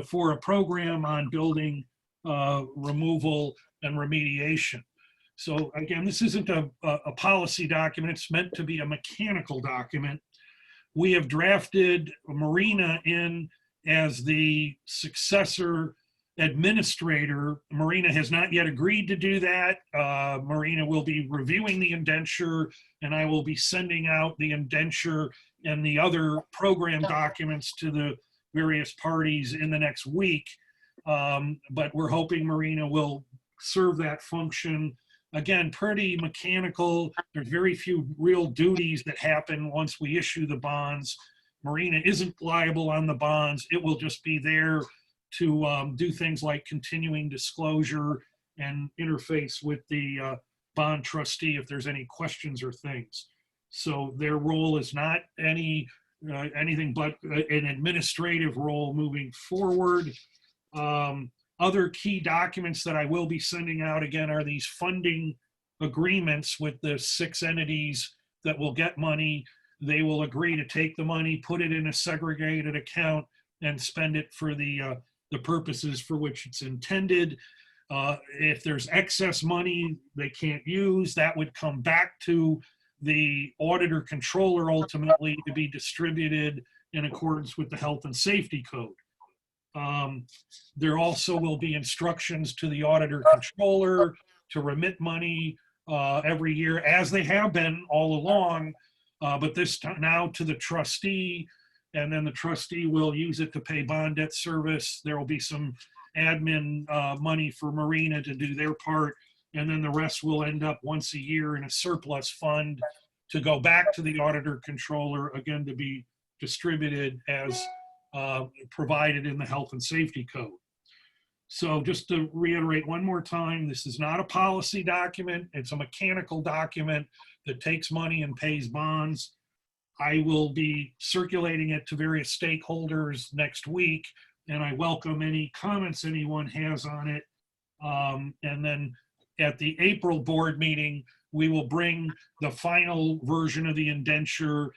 FORA program on building removal and remediation. So again, this isn't a policy document. It's meant to be a mechanical document. We have drafted Marina in as the successor administrator. Marina has not yet agreed to do that. Marina will be reviewing the indenture, and I will be sending out the indenture and the other program documents to the various parties in the next week. But we're hoping Marina will serve that function. Again, pretty mechanical. There's very few real duties that happen once we issue the bonds. Marina isn't liable on the bonds. It will just be there to do things like continuing disclosure and interface with the bond trustee if there's any questions or things. So their role is not anything but an administrative role moving forward. Other key documents that I will be sending out again are these funding agreements with the 6 entities that will get money. They will agree to take the money, put it in a segregated account, and spend it for the purposes for which it's intended. If there's excess money they can't use, that would come back to the auditor controller ultimately to be distributed in accordance with the health and safety code. There also will be instructions to the auditor controller to remit money every year, as they have been all along, but this time now to the trustee, and then the trustee will use it to pay bond debt service. There will be some admin money for Marina to do their part, and then the rest will end up once a year in a surplus fund to go back to the auditor controller, again to be distributed as provided in the health and safety code. So just to reiterate one more time, this is not a policy document. It's a mechanical document that takes money and pays bonds. I will be circulating it to various stakeholders next week, and I welcome any comments anyone has on it. And then at the April board meeting, we will bring the final version of the indenture.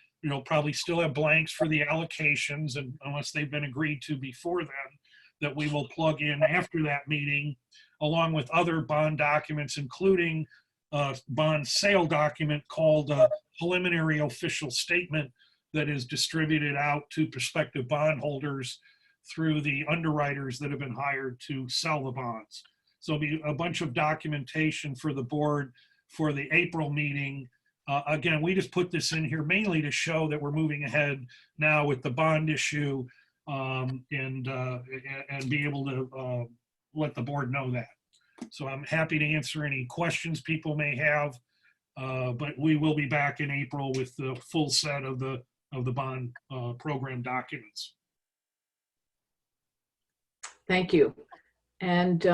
Probably still have blanks for the allocations, and unless they've been agreed to before then, that we will plug in after that meeting, along with other bond documents, including a bond sale document called a preliminary official statement that is distributed out to prospective bondholders through the underwriters that have been hired to sell the bonds. So it'll be a bunch of documentation for the board for the April meeting. Again, we just put this in here mainly to show that we're moving ahead now with the bond issue, and be able to let the board know that. So I'm happy to answer any questions people may have, but we will be back in April with the full set of the bond program documents. Thank you. And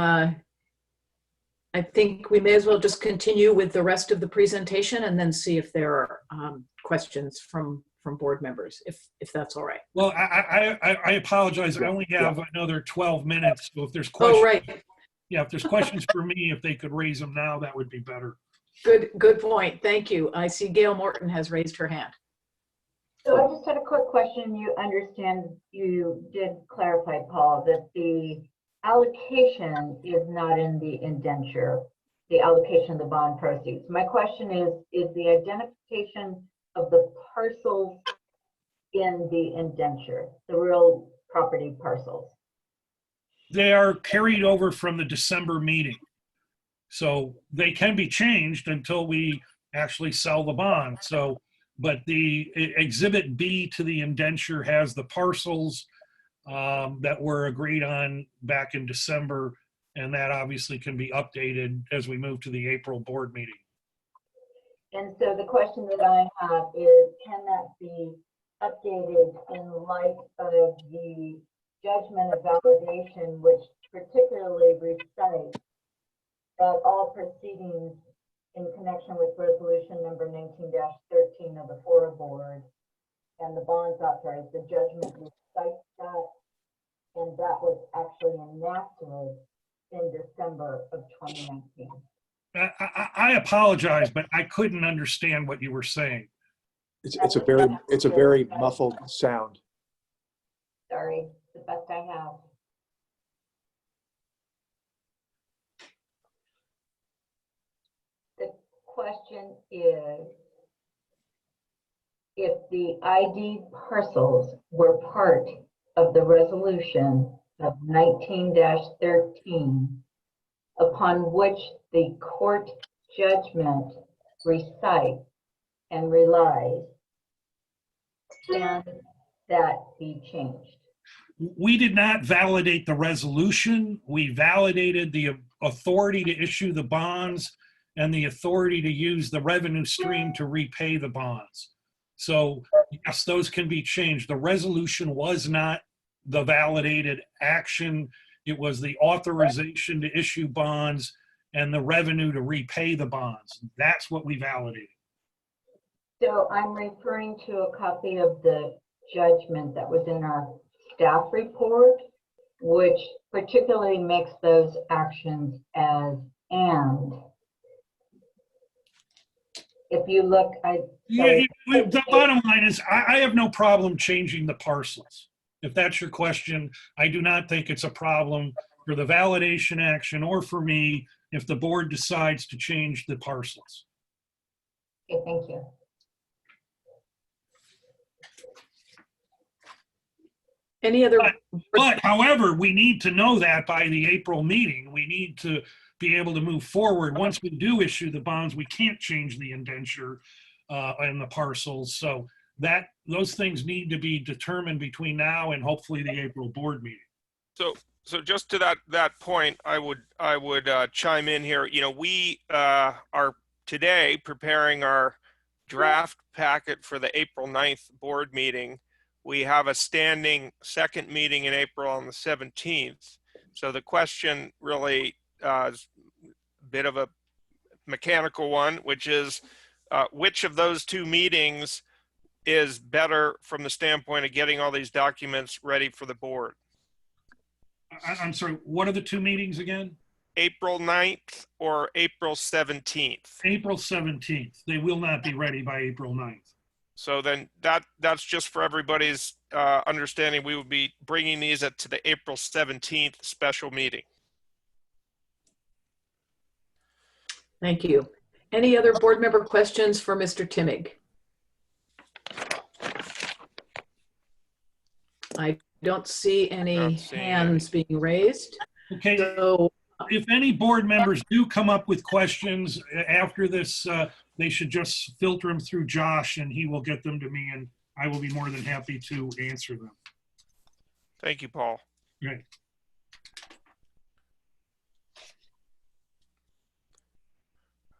I think we may as well just continue with the rest of the presentation and then see if there are questions from board members, if that's all right. Well, I apologize. I only have another 12 minutes. So if there's questions, oh, right. Yeah, if there's questions for me, if they could raise them now, that would be better. Good point. Thank you. I see Gail Morton has raised her hand. So I just had a quick question. You did clarify, Paul, that the allocation is not in the indenture, the allocation of the bond proceeds. My question is the identification of the parcels in the indenture, the real property parcels? They are carried over from the December meeting. So they can be changed until we actually sell the bond. So, but the exhibit B to the indenture has the parcels that were agreed on back in December. And that obviously can be updated as we move to the April board meeting. And so the question that I have is, can that be updated in light of the judgment of validation, which particularly recites that all proceedings in connection with resolution number 19-13 of the FORA board and the bonds authorized, the judgment recites that, and that was actually enacted in December of 2019. I apologize, but I couldn't understand what you were saying. It's a very muffled sound. Sorry, the best I have. The question is, if the ID parcels were part of the resolution of 19-13, upon which the court judgment recites and relies, can that be changed? We did not validate the resolution. We validated the authority to issue the bonds and the authority to use the revenue stream to repay the bonds. So yes, those can be changed. The resolution was not the validated action. It was the authorization to issue bonds and the revenue to repay the bonds. That's what we validated. So I'm referring to a copy of the judgment that was in our staff report, which particularly makes those actions as and. If you look, The bottom line is I have no problem changing the parcels. If that's your question, I do not think it's a problem for the validation action or for me if the board decides to change the parcels. Okay, thank you. Any other? But however, we need to know that by the April meeting. We need to be able to move forward. Once we do issue the bonds, we can't change the indenture and the parcels. So that those things need to be determined between now and hopefully the April board meeting. So just to that point, I would chime in here. You know, we are today preparing our draft packet for the April 9th board meeting. We have a standing second meeting in April on the 17th. So the question really is a bit of a mechanical one, which is which of those two meetings is better from the standpoint of getting all these documents ready for the board? I'm sorry, what are the two meetings again? April 9th or April 17th? April 17th. They will not be ready by April 9th. So then that's just for everybody's understanding. We will be bringing these to the April 17th special meeting. Thank you. Any other board member questions for Mr. Timmig? I don't see any hands being raised. Okay. So if any board members do come up with questions after this, they should just filter them through Josh and he will get them to me and I will be more than happy to answer them. Thank you, Paul. Great.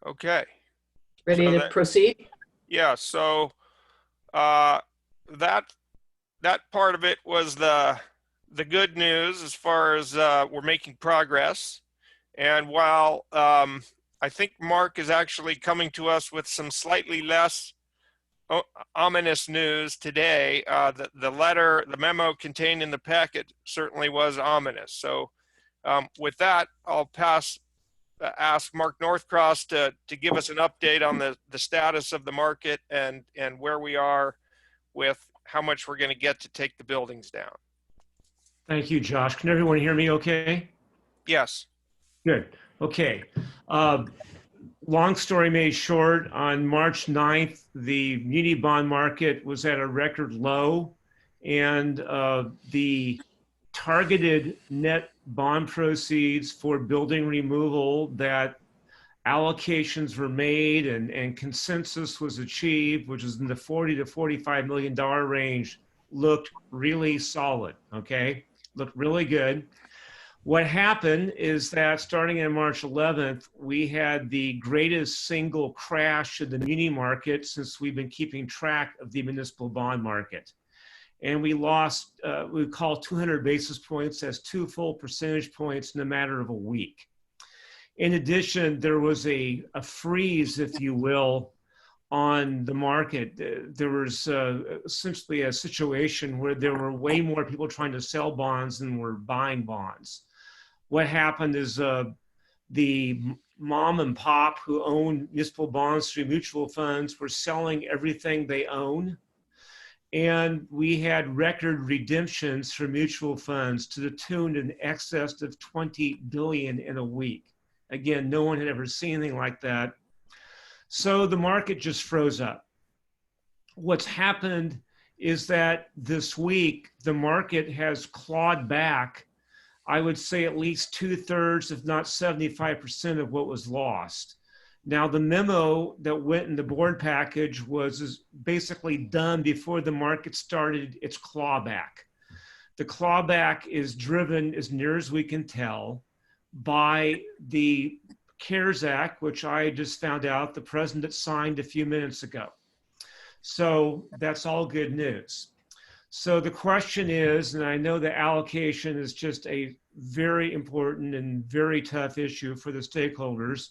Okay. Ready to proceed? Yeah, so that part of it was the good news as far as we're making progress. And while I think Mark is actually coming to us with some slightly less ominous news today, the memo contained in the packet certainly was ominous. So with that, I'll ask Mark Northcross to give us an update on the status of the market and where we are with how much we're going to get to take the buildings down. Thank you, Josh. Can everyone hear me okay? Yes. Good. Okay. long story made short, on March 9th, the muni bond market was at a record low, and the targeted net bond proceeds for building removal that allocations were made and consensus was achieved, which is in the $40 to $45 million range, looked really solid, okay? Looked really good. What happened is that starting on March 11th, we had the greatest single crash in the muni market since we've been keeping track of the municipal bond market. And we lost, we call 200 basis points as 2 full percentage points in a matter of a week. In addition, there was a freeze, if you will, on the market. There was essentially a situation where there were way more people trying to sell bonds than were buying bonds. What happened is the mom and pop who own municipal bonds through mutual funds were selling everything they own. And we had record redemptions for mutual funds to the tune in excess of 20 billion in a week. Again, no one had ever seen anything like that. So the market just froze up. What's happened is that this week, the market has clawed back, I would say at least 2/3, if not 75% of what was lost. Now, the memo that went in the board package was basically done before the market started its clawback. The clawback is driven, as near as we can tell, by the CARES Act, which I just found out the president signed a few minutes ago. So that's all good news. So the question is, and I know the allocation is just a very important and very tough issue for the stakeholders,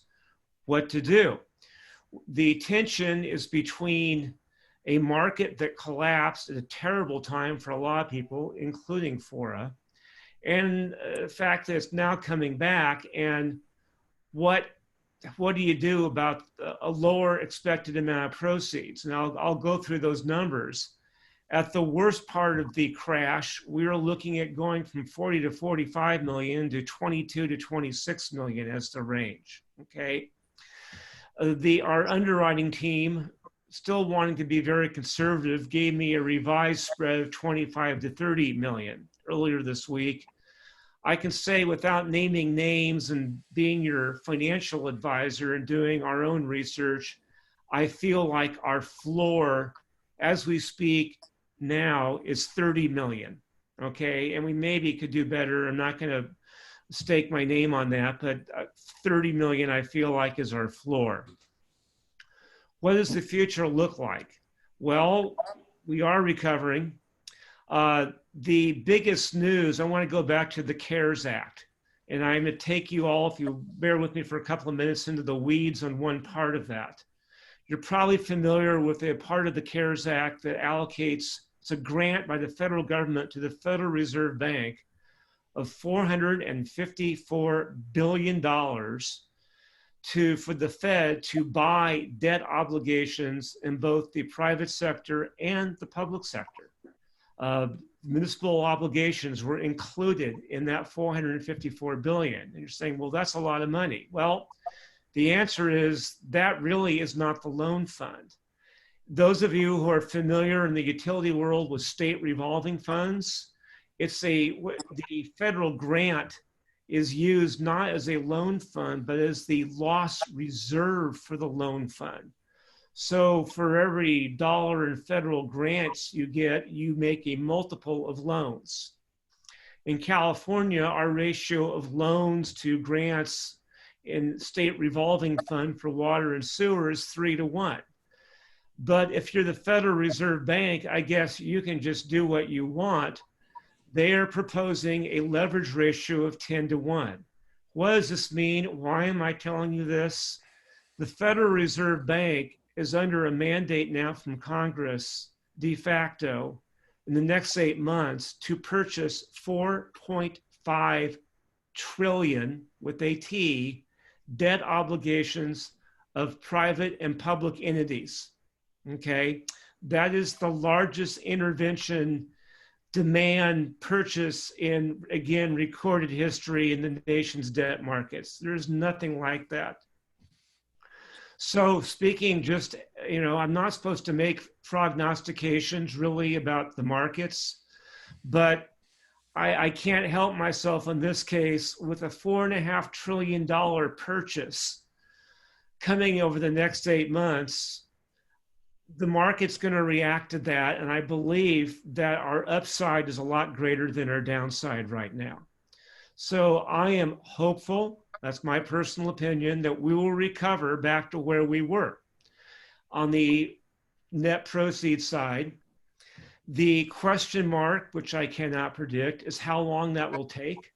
what to do. The tension is between a market that collapsed at a terrible time for a lot of people, including FORA, and the fact that it's now coming back, and what do you do about a lower expected amount of proceeds? And I'll go through those numbers. At the worst part of the crash, we were looking at going from 40 to 45 million to 22 to 26 million as the range, okay? Our underwriting team, still wanting to be very conservative, gave me a revised spread of 25 to 30 million earlier this week. I can say, without naming names and being your financial advisor and doing our own research, I feel like our floor, as we speak now, is 30 million, okay? And we maybe could do better. I'm not gonna stake my name on that, but 30 million I feel like is our floor. What does the future look like? Well, we are recovering. The biggest news, I want to go back to the CARES Act. And I'm going to take you all, if you bear with me for a couple of minutes, into the weeds on one part of that. You're probably familiar with a part of the CARES Act that allocates, it's a grant by the federal government to the Federal Reserve Bank of $454 billion for the Fed to buy debt obligations in both the private sector and the public sector. Municipal obligations were included in that $454 billion. And you're saying, well, that's a lot of money. Well, the answer is that really is not the loan fund. Those of you who are familiar in the utility world with state revolving funds, the federal grant is used not as a loan fund, but as the loss reserve for the loan fund. So for every dollar in federal grants you get, you make a multiple of loans. In California, our ratio of loans to grants in state revolving fund for water and sewer is 3 to 1. But if you're the Federal Reserve Bank, I guess you can just do what you want. They are proposing a leverage ratio of 10 to 1. What does this mean? Why am I telling you this? The Federal Reserve Bank is under a mandate now from Congress, de facto, in the next 8 months to purchase 4.5 trillion, with a T, debt obligations of private and public entities, okay? That is the largest intervention demand purchase in, again, recorded history in the nation's debt markets. There's nothing like that. So speaking just, I'm not supposed to make prognostications really about the markets, but I can't help myself in this case with a $4.5 trillion purchase coming over the next 8 months. The market's going to react to that. And I believe that our upside is a lot greater than our downside right now. So I am hopeful, that's my personal opinion, that we will recover back to where we were. On the net proceeds side, the question mark, which I cannot predict, is how long that will take.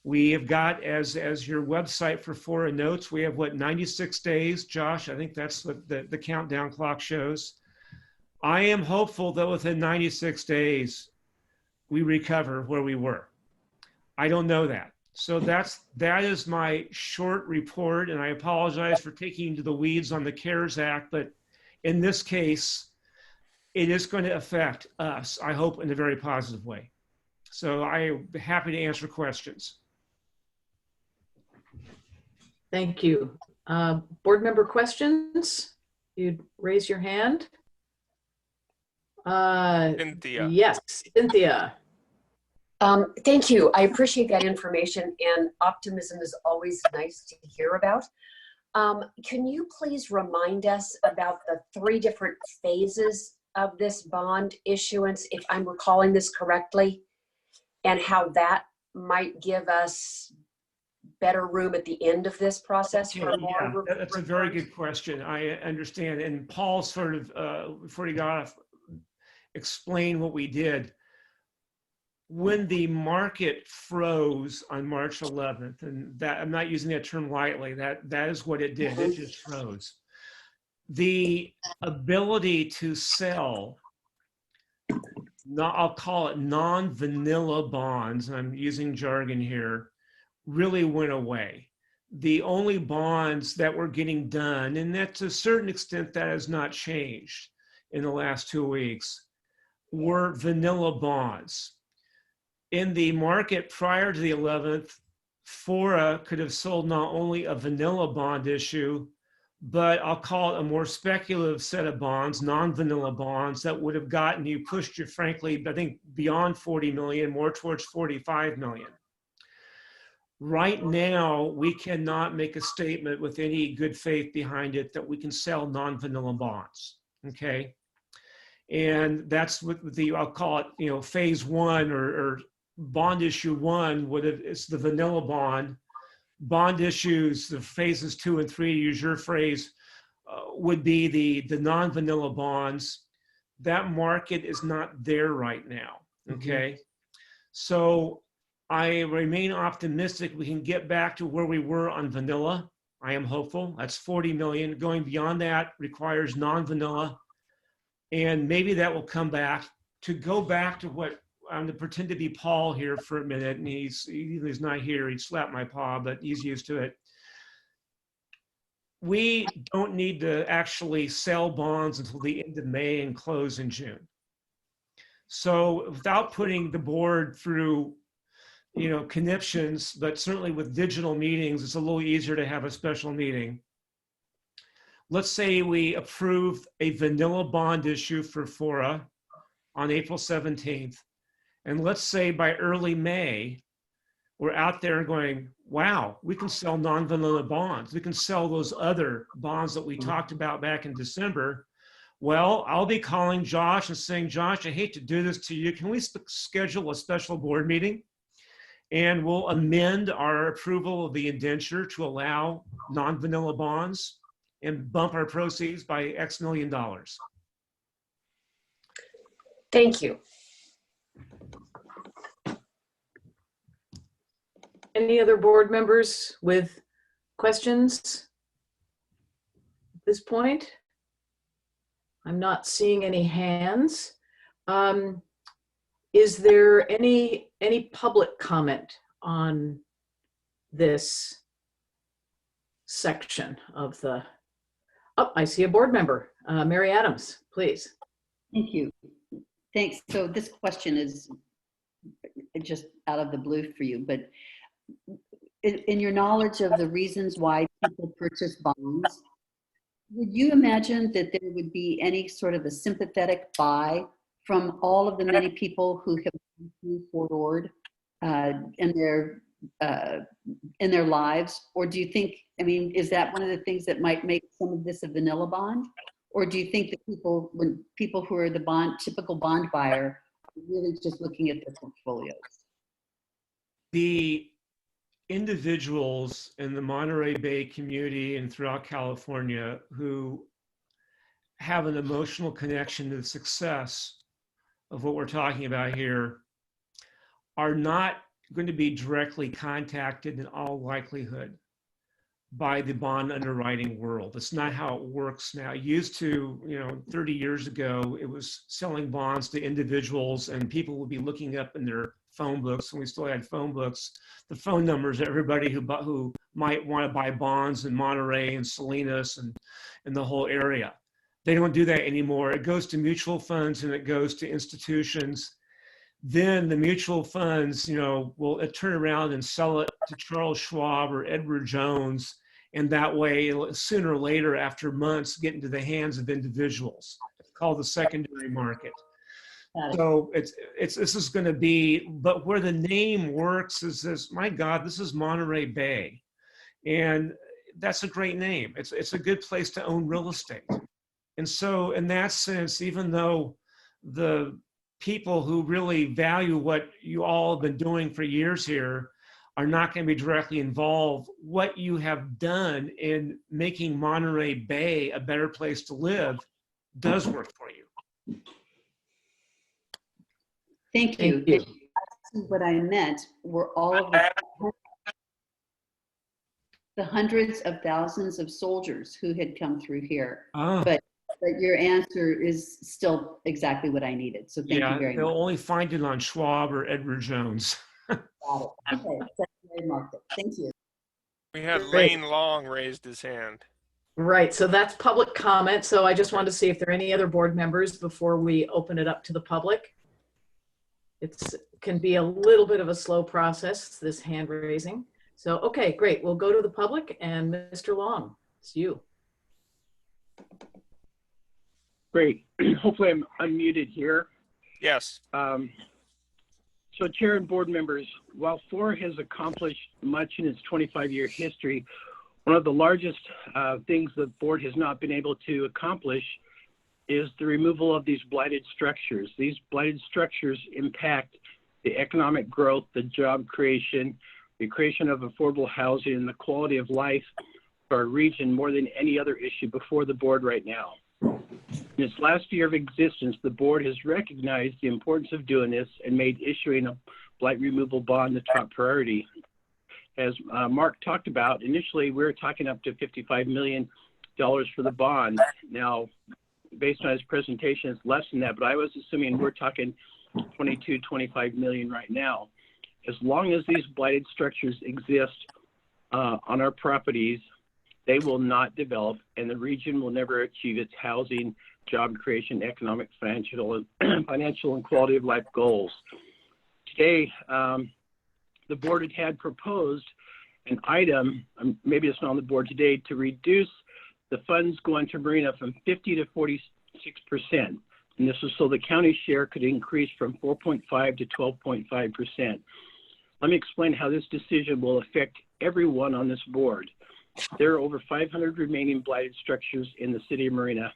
We have got, as your website for FORA notes, we have 96 days, Josh? I think that's what the countdown clock shows. I am hopeful that within 96 days, we recover where we were. I don't know that. So that is my short report, and I apologize for taking you to the weeds on the CARES Act, but in this case, it is going to affect us, I hope, in a very positive way. So I'm happy to answer questions. Thank you. Board member questions? You'd raise your hand. Cynthia. Yes, Cynthia. Thank you. I appreciate that information, and optimism is always nice to hear about. Can you please remind us about the 3 different phases of this bond issuance, if I'm recalling this correctly, and how that might give us better room at the end of this process for more? Yeah, that's a very good question. I understand. And Paul sort of, before he got off, explained what we did. When the market froze on March 11th, and that I'm not using that term lightly, that is what it did. It just froze. The ability to sell, I'll call it non-vanilla bonds, and I'm using jargon here, really went away. The only bonds that were getting done, and that to a certain extent that has not changed in the last 2 weeks, were vanilla bonds. In the market prior to the 11th, FORA could have sold not only a vanilla bond issue, but I'll call it a more speculative set of bonds, non-vanilla bonds that would have gotten you, pushed you, frankly, I think beyond 40 million, more towards 45 million. Right now, we cannot make a statement with any good faith behind it that we can sell non-vanilla bonds, okay? And that's what I'll call it, phase 1 or bond issue 1 it's the vanilla bond. Bond issues, the phases 2 and 3, to use your phrase, would be the non-vanilla bonds. That market is not there right now, okay? So I remain optimistic we can get back to where we were on vanilla. I am hopeful. That's 40 million. Going beyond that requires non-vanilla. And maybe that will come back. To go back to what, I'm going to pretend to be Paul here for a minute, and he's not here. He'd slap my paw, but he's used to it. We don't need to actually sell bonds until the end of May and close in June. So without putting the board through, conniptions, but certainly with digital meetings, it's a little easier to have a special meeting. Let's say we approve a vanilla bond issue for FORA on April 17th. And let's say by early May, we're out there going, wow, we can sell non-vanilla bonds. We can sell those other bonds that we talked about back in December. Well, I'll be calling Josh and saying, Josh, I hate to do this to you. Can we schedule a special board meeting? And we'll amend our approval of the indenture to allow non-vanilla bonds and bump our proceeds by X million dollars. Thank you. Any other board members with questions at this point? I'm not seeing any hands. Is there any public comment on this section of the, I see a board member. Mary Adams, please. Thank you. Thanks. So this question is just out of the blue for you, but in your knowledge of the reasons why people purchase bonds, Would you imagine that there would be any sort of a sympathetic buy from all of the many people who have gone through Fort Ord in their lives? Or do you think, I mean, is that one of the things that might make some of this a vanilla bond? Or do you think that when people who are the typical bond buyer are really just looking at their portfolios? The individuals in the Monterey Bay community and throughout California who have an emotional connection to the success of what we're talking about here are not going to be directly contacted in all likelihood by the bond underwriting world. That's not how it works now. It used to, 30 years ago, it was selling bonds to individuals and people would be looking up in their phone books, and we still had phone books, the phone numbers of everybody who might want to buy bonds in Monterey and Salinas and the whole area. They don't do that anymore. It goes to mutual funds and it goes to institutions. Then the mutual funds, will turn around and sell it to Charles Schwab or Edward Jones. And that way, sooner or later, after months, get into the hands of individuals. It's called the secondary market. So this is going to be, but where the name works is this, my God, this is Monterey Bay. And that's a great name. It's a good place to own real estate. And so in that sense, even though the people who really value what you all have been doing for years here are not going to be directly involved, what you have done in making Monterey Bay a better place to live does work for you. Thank you. What I meant were all of the hundreds of thousands of soldiers who had come through here. But your answer is still exactly what I needed. So thank you very much. They'll only find it on Schwab or Edward Jones. Got it. Okay, secondary market. Thank you. We had Lane Long raised his hand. Right, so that's public comment. So I just wanted to see if there are any other board members before we open it up to the public. It can be a little bit of a slow process, this hand raising. So, okay, great. We'll go to the public, and Mr. Long, it's you. Great. Hopefully I'm unmuted here. Yes. So Chair and board members, while FORA has accomplished much in its 25-year history, one of the largest things the board has not been able to accomplish is the removal of these blighted structures. These blighted structures impact the economic growth, the job creation, the creation of affordable housing, and the quality of life for our region more than any other issue before the board right now. In its last year of existence, the board has recognized the importance of doing this and made issuing a blight removal bond the top priority. As Mark talked about, initially we were talking up to $55 million for the bond. Now, based on his presentation, it's less than that, but I was assuming we're talking 22, 25 million right now. As long as these blighted structures exist on our properties, they will not develop and the region will never achieve its housing, job creation, economic, financial and quality of life goals. Today, the board had proposed an item, maybe it's not on the board today, to reduce the funds going to Marina from 50 to 46%. And this was so the county share could increase from 4.5 to 12.5%. Let me explain how this decision will affect everyone on this board. There are over 500 remaining blighted structures in the city of Marina,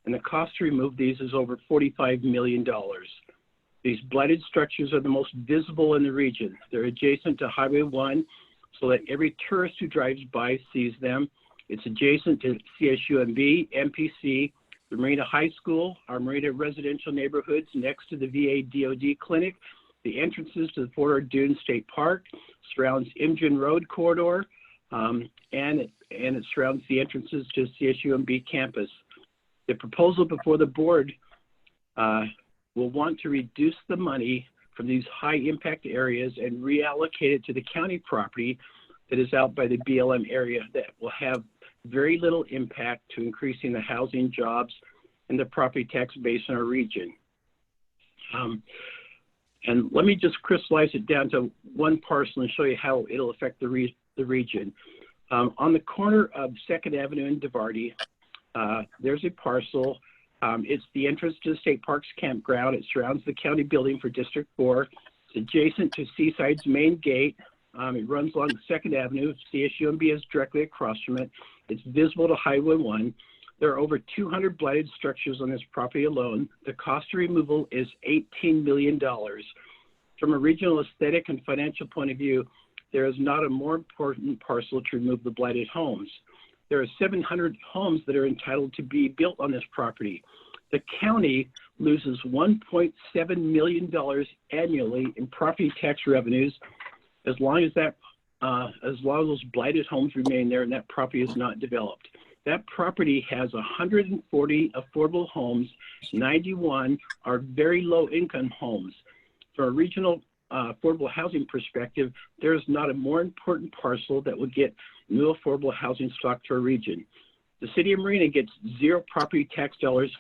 and the cost to remove these is over $45 million. These blighted structures are the most visible in the region. They're adjacent to Highway 1, so that every tourist who drives by sees them. It's adjacent to CSUMB, MPC, the Marina High School, our Marina residential neighborhoods next to the VA DOD clinic, the entrances to the Fort Dune State Park, surrounds Imjin Road corridor, and it surrounds the entrances to CSUMB campus. The proposal before the board will want to reduce the money from these high impact areas and reallocate it to the county property that is out by the BLM area that will have very little impact to increasing the housing, jobs, and the property tax base in our region. And let me just crystallize it down to one parcel and show you how it'll affect the region. On the corner of 2nd Avenue and DeVarty, there's a parcel. It's the entrance to the State Parks Campground. It surrounds the county building for District 4. It's adjacent to Seaside's main gate. It runs along 2nd Avenue. CSUMB is directly across from it. It's visible to Highway 1. There are over 200 blighted structures on this property alone. The cost of removal is $18 million. From a regional aesthetic and financial point of view, there is not a more important parcel to remove the blighted homes. There are 700 homes that are entitled to be built on this property. The county loses $1.7 million annually in property tax revenues as long as those blighted homes remain there and that property is not developed. That property has 140 affordable homes. 91 are very low income homes. From a regional affordable housing perspective, there is not a more important parcel that would get new affordable housing stock to our region. The city of Marina gets 0 property tax dollars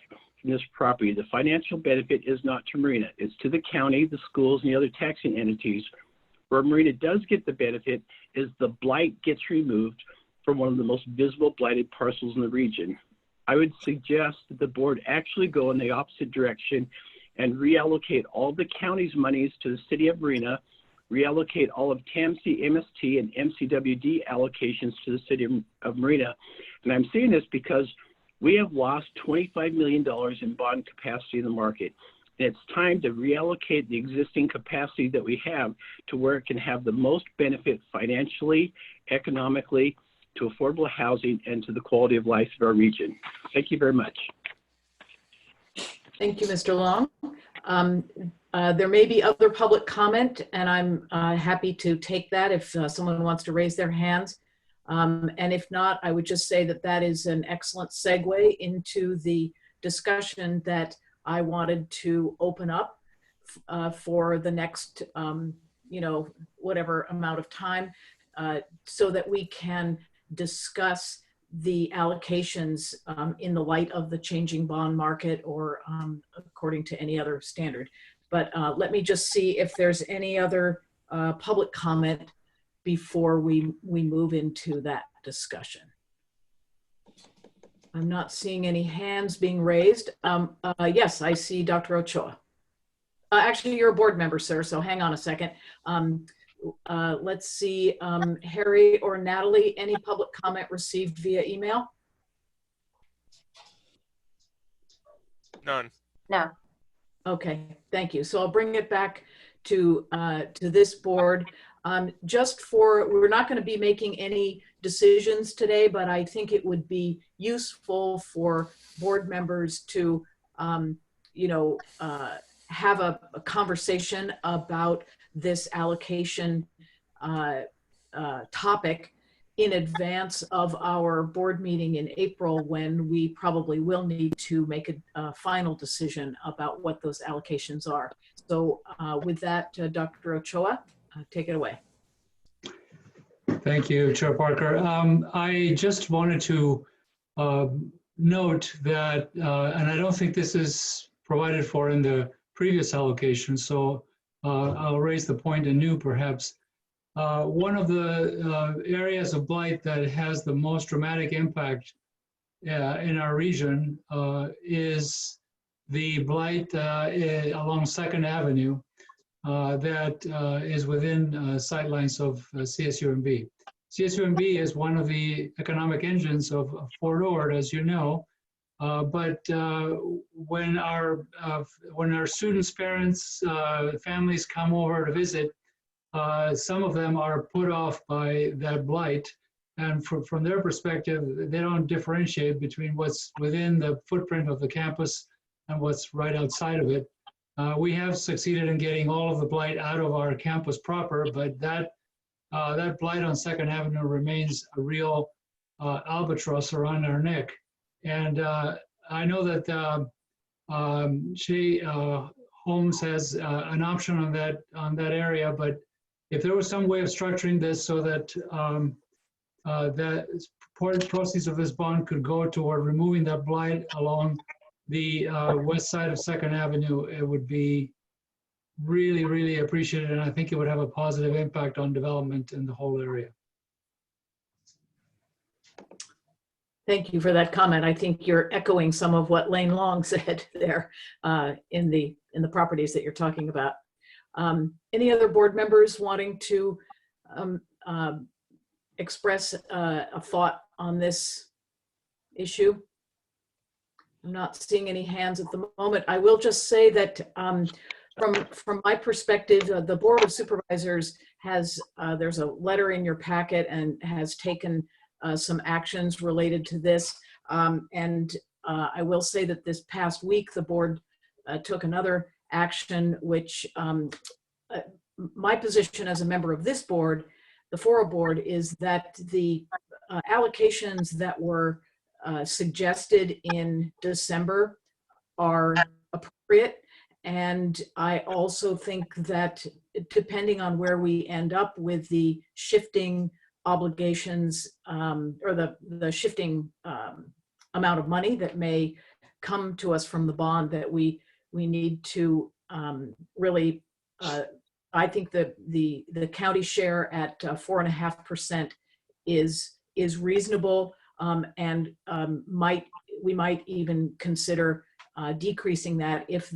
from this property. The financial benefit is not to Marina. It's to the county, the schools, and the other taxing entities. Where Marina does get the benefit is the blight gets removed from one of the most visible blighted parcels in the region. I would suggest that the board actually go in the opposite direction and reallocate all the county's monies to the city of Marina, reallocate all of TAMC, MST, and MCWD allocations to the city of Marina. And I'm saying this because we have lost $25 million in bond capacity in the market. And it's time to reallocate the existing capacity that we have to where it can have the most benefit financially, economically, to affordable housing, and to the quality of life of our region. Thank you very much. Thank you, Mr. Long. There may be other public comment, and I'm happy to take that if someone wants to raise their hands. And if not, I would just say that that is an excellent segue into the discussion that I wanted to open up for the next, whatever amount of time, so that we can discuss the allocations in the light of the changing bond market or according to any other standard. But let me just see if there's any other public comment before we move into that discussion. I'm not seeing any hands being raised. Yes, I see Dr. Ochoa. Actually, you're a board member, sir, so hang on a second. Let's see, Harry or Natalie, any public comment received via email? None. No. Okay, thank you. So I'll bring it back to this board. Just for, we're not going to be making any decisions today, but I think it would be useful for board members to, have a conversation about this allocation topic in advance of our board meeting in April, when we probably will need to make a final decision about what those allocations are. So with that, Dr. Ochoa, take it away. Thank you, Chair Parker. I just wanted to note that, and I don't think this is provided for in the previous allocation, so I'll raise the point anew perhaps. One of the areas of blight that has the most dramatic impact in our region is the blight along 2nd Avenue that is within sightlines of CSUMB. CSUMB is one of the economic engines of Fort Ord, as you know, but when our students' parents, families come over to visit, some of them are put off by that blight, and from their perspective, they don't differentiate between what's within the footprint of the campus and what's right outside of it. We have succeeded in getting all of the blight out of our campus proper, but that blight on 2nd Avenue remains a real albatross around our neck. And I know that Holmes has an option on that area, but if there was some way of structuring this so that that proceeds of this bond could go toward removing that blight along the west side of 2nd Avenue, it would be really, really appreciated, and I think it would have a positive impact on development in the whole area. Thank you for that comment. I think you're echoing some of what Lane Long said there in the properties that you're talking about. Any other board members wanting to express a thought on this issue? I'm not seeing any hands at the moment. I will just say that from my perspective, the Board of Supervisors has, there's a letter in your packet and has taken some actions related to this. I will say that this past week, the board took another action, which my position as a member of this board, the FORA board, is that the allocations that were suggested in December are appropriate. And I also think that depending on where we end up with the shifting obligations or the shifting amount of money that may come to us from the bond, that we need to really, I think that the county share at 4.5% is reasonable, and we might even consider decreasing that if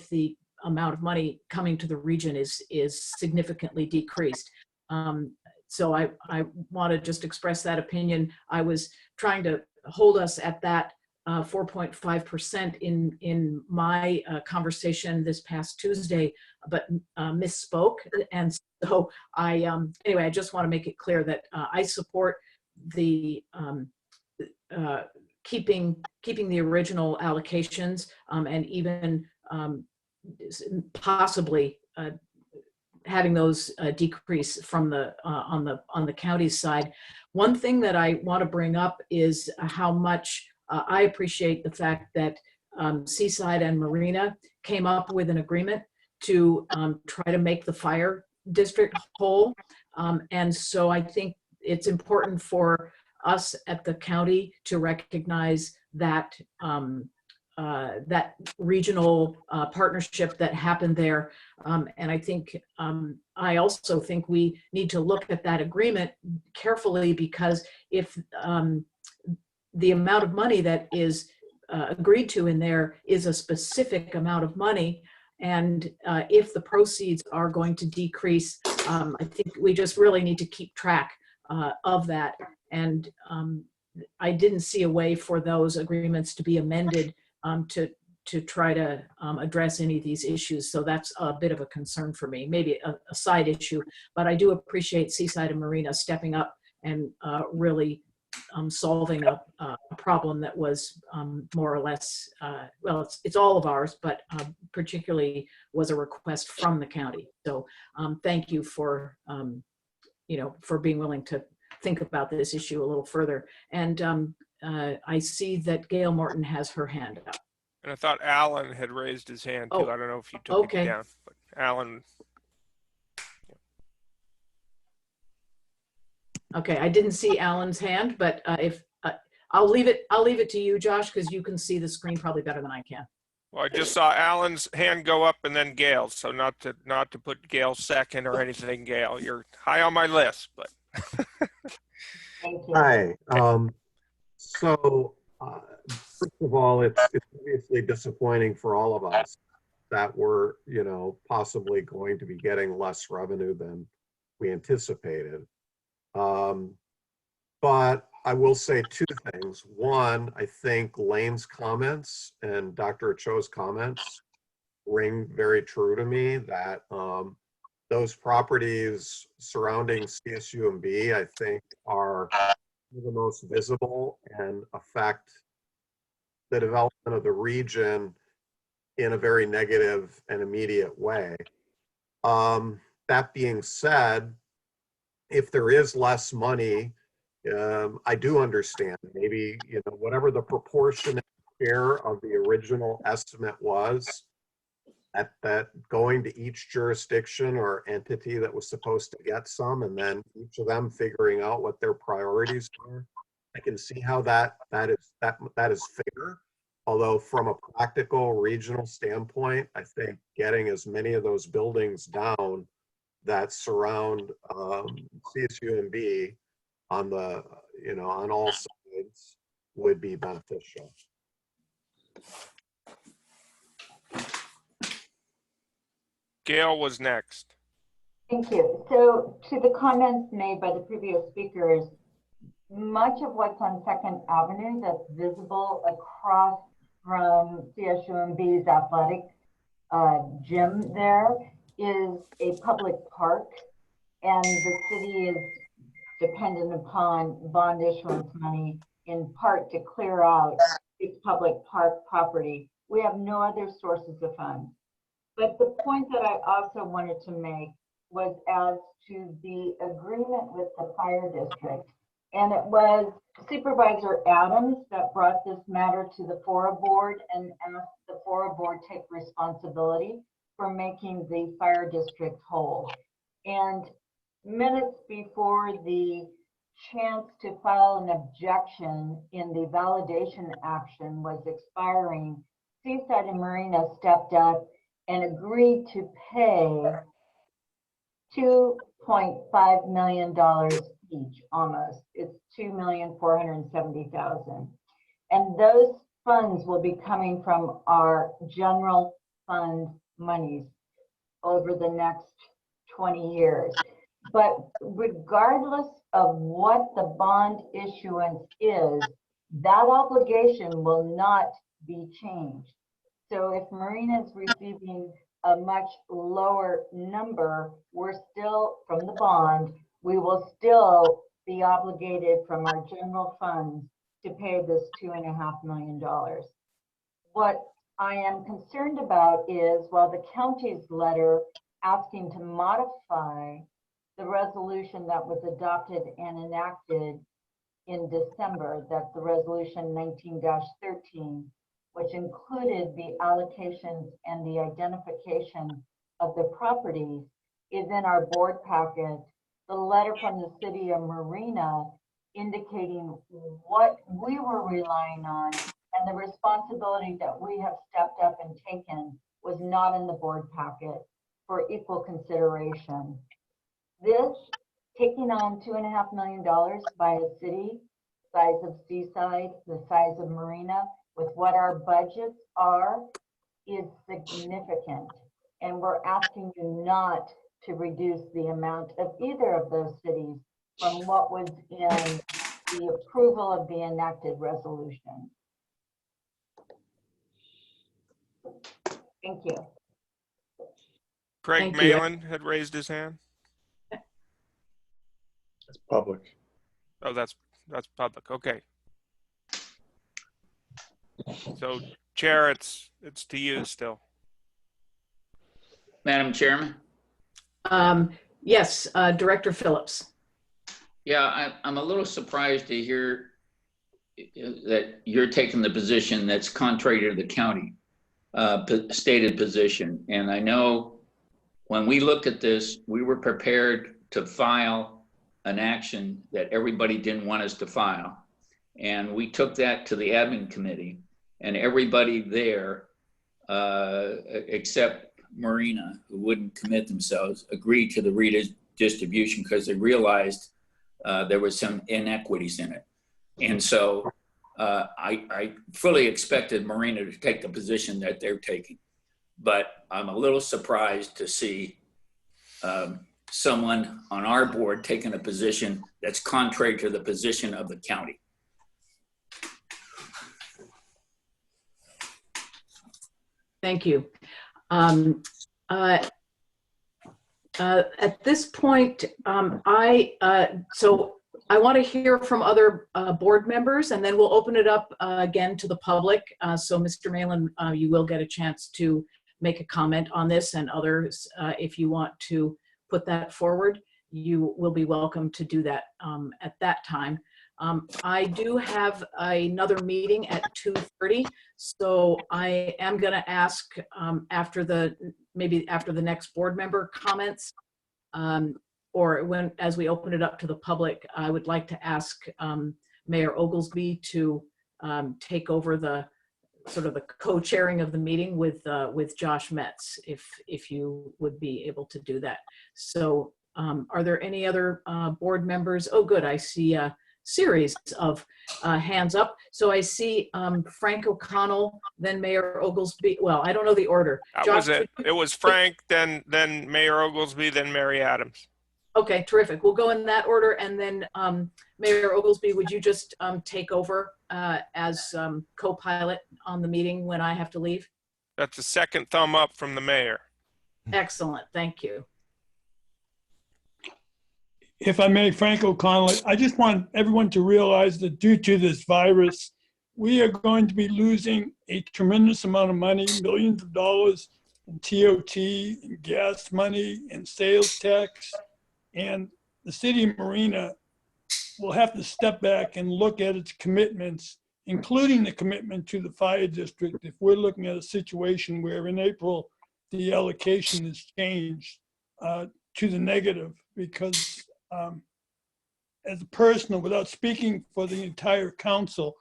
the amount of money coming to the region is significantly decreased. So I want to just express that opinion. I was trying to hold us at that 4.5% in my conversation this past Tuesday, but misspoke. And so anyway, I just want to make it clear that I support the keeping the original allocations, and even possibly having those decrease from the on the county's side. One thing that I want to bring up is how much I appreciate the fact that Seaside and Marina came up with an agreement to try to make the fire district whole. And so I think it's important for us at the county to recognize that that regional partnership that happened there. And I think, I also think we need to look at that agreement carefully, because if the amount of money that is agreed to in there is a specific amount of money, and if the proceeds are going to decrease, I think we just really need to keep track of that. And I didn't see a way for those agreements to be amended to try to address any of these issues. So that's a bit of a concern for me, maybe a side issue, but I do appreciate Seaside and Marina stepping up and really solving a problem that was more or less, well, it's all of ours, but particularly was a request from the county. So thank you for, for being willing to think about this issue a little further. And I see that Gail Morton has her hand up. And I thought Alan had raised his hand too. Oh, I don't know if you took okay. it down, but Alan. Okay, I didn't see Alan's hand, but if I'll leave it to you, Josh, because you can see the screen probably better than I can. Well, I just saw Alan's hand go up and then Gail's, so not to put Gail second or anything, Gail. You're high on my list, but. Hi. So first of all, it's obviously disappointing for all of us that we're, possibly going to be getting less revenue than we anticipated. But I will say two things. One, I think Lane's comments and Dr. Cho's comments ring very true to me, that those properties surrounding CSUMB, I think, are the most visible and affect the development of the region in a very negative and immediate way. That being said, if there is less money, I do understand maybe, whatever the proportionate share of the original estimate was, that going to each jurisdiction or entity that was supposed to get some, and then each of them figuring out what their priorities are. I can see how that is fair. Although from a practical regional standpoint, I think getting as many of those buildings down that surround CSUMB on the, on all sides would be beneficial. Gail was next. Thank you. So to the comments made by the previous speakers, much of what's on 2nd Avenue that's visible across from CSUMB's athletic gym there is a public park, and the city is dependent upon bond issuance money in part to clear out its public park property. We have no other sources of funds. But the point that I also wanted to make was as to the agreement with the fire district. And it was Supervisor Adams that brought this matter to the FORA board and asked the FORA board take responsibility for making the fire district whole. And minutes before the chance to file an objection in the validation action was expiring, Seaside and Marina stepped up and agreed to pay $2.5 million each, almost. It's $2,470,000. And those funds will be coming from our general fund monies over the next 20 years. But regardless of what the bond issuance is, that obligation will not be changed. So if Marina is receiving a much lower number, we're still, from the bond, we will still be obligated from our general funds to pay this $2.5 million. What I am concerned about is, while the county's letter asking to modify the resolution that was adopted and enacted in December, that's the resolution 19-13, which included the allocations and the identification of the properties, is in our board packet. The letter from the city of Marina indicating what we were relying on and the responsibility that we have stepped up and taken was not in the board packet for equal consideration. This, taking on $2.5 million by a city size of Seaside, the size of Marina, with what our budgets are, is significant. And we're asking you not to reduce the amount of either of those cities from what was in the approval of the enacted resolution. Thank you. Craig Malin had raised his hand. It's public. Oh, that's public. Okay. So, Chair, it's to you still. Madam Chairman? Yes, Director Phillips. Yeah, I'm a little surprised to hear that you're taking the position that's contrary to the county stated position. And I know when we looked at this, we were prepared to file an action that everybody didn't want us to file. And we took that to the admin committee, and everybody there, except Marina, who wouldn't commit themselves, agreed to the redistribution because they realized there was some inequities in it. And so I fully expected Marina to take the position that they're taking. But I'm a little surprised to see someone on our board taking a position that's contrary to the position of the county. Thank you. At this point, so I want to hear from other board members, and then we'll open it up again to the public. So Mr. Malin, you will get a chance to make a comment on this, and others, if you want to put that forward, you will be welcome to do that at that time. I do have another meeting at 2:30, so I am going to ask maybe after the next board member comments, or as we open it up to the public, I would like to ask Mayor Oglesby to take over the sort of the co-chairing of the meeting with Josh Metz, if you would be able to do that. So are there any other board members? Oh, good. I see series of hands up. So I see Frank O'Connell, then Mayor Oglesby. Well, I don't know the order. That Josh, was it. It was Frank, then Mayor Oglesby, then Mary Adams. Okay, terrific. We'll go in that order, and then Mayor Oglesby, would you just take over as co-pilot on the meeting when I have to leave? That's a second thumb up from the mayor. Excellent, thank you. If I may, Frank O'Connell, I just want everyone to realize that due to this virus, we are going to be losing a tremendous amount of money, millions of dollars in TOT, in gas money, in sales tax. And the city of Marina will have to step back and look at its commitments, including the commitment to the fire district. If we're looking at a situation where in April, the allocation is changed to the negative, because as a personal, without speaking for the entire council,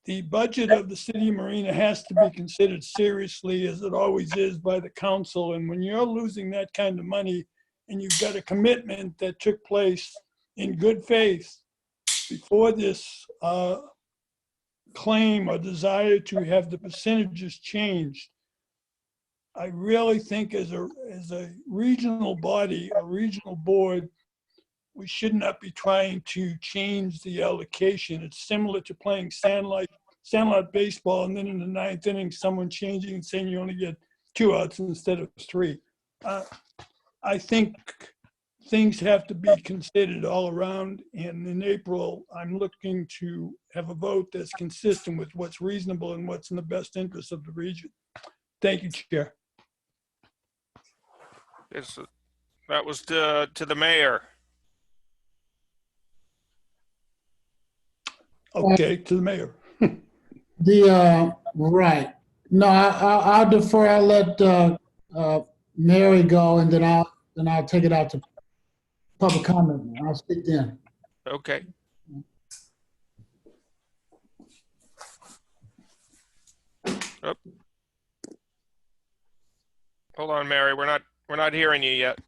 the budget of the city of Marina has to be considered seriously, as it always is, by the council. And when you're losing that kind of money, and you've got a commitment that took place in good faith before this claim or desire to have the percentages changed, I really think as a regional body, a regional board, we should not be trying to change the allocation. It's similar to playing sandlot baseball, and then in the ninth inning, someone changing and saying you only get 2 outs instead of 3. I think things have to be considered all around, and in April, I'm looking to have a vote that's consistent with what's reasonable and what's in the best interest of the region. Thank you, Chair. Yes, that was to the mayor. Okay, to the mayor. Right. No, I'll defer. I'll let Mary go, and then I'll take it out to public comment. I'll speak then. Okay. Oh. Hold on, Mary. We're not hearing you yet.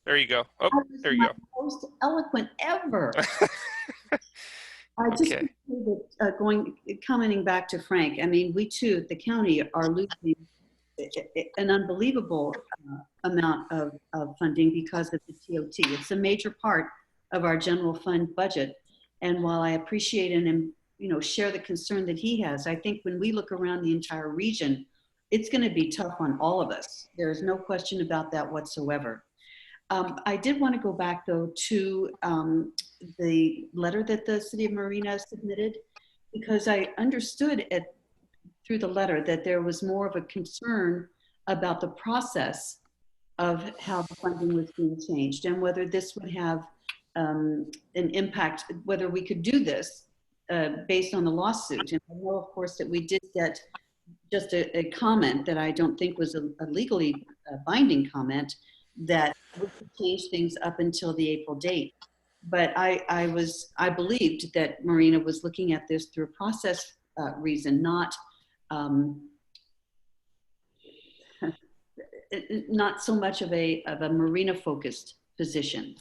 There you go. Oh, there you go. Most eloquent ever. I just Okay. commenting back to Frank. I mean, we too, the county, are losing an unbelievable amount of funding because of the TOT. It's a major part of our general fund budget. And while I appreciate and share the concern that he has, I think when we look around the entire region, it's going to be tough on all of us. There's no question about that whatsoever. I did want to go back though to the letter that the city of Marina submitted, because I understood through the letter that there was more of a concern about the process of how the funding was being changed and whether this would have an impact, whether we could do this based on the lawsuit. And I know, of course, that we did get just a comment that I don't think was a legally binding comment, that we could change things up until the April date. But I believed that Marina was looking at this through a process reason, not so much of a Marina focused position.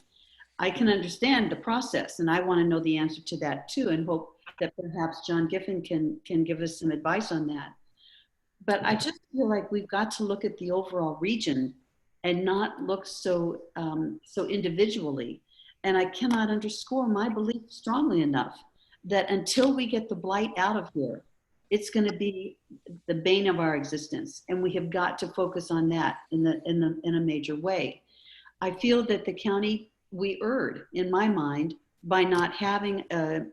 I can understand the process, and I want to know the answer to that too, and hope that perhaps John Giffen can give us some advice on that. But I just feel like we've got to look at the overall region and not look so individually. And I cannot underscore my belief strongly enough that until we get the blight out of here, it's going to be the bane of our existence. And we have got to focus on that in a major way. I feel that the county, we erred, in my mind, by not having a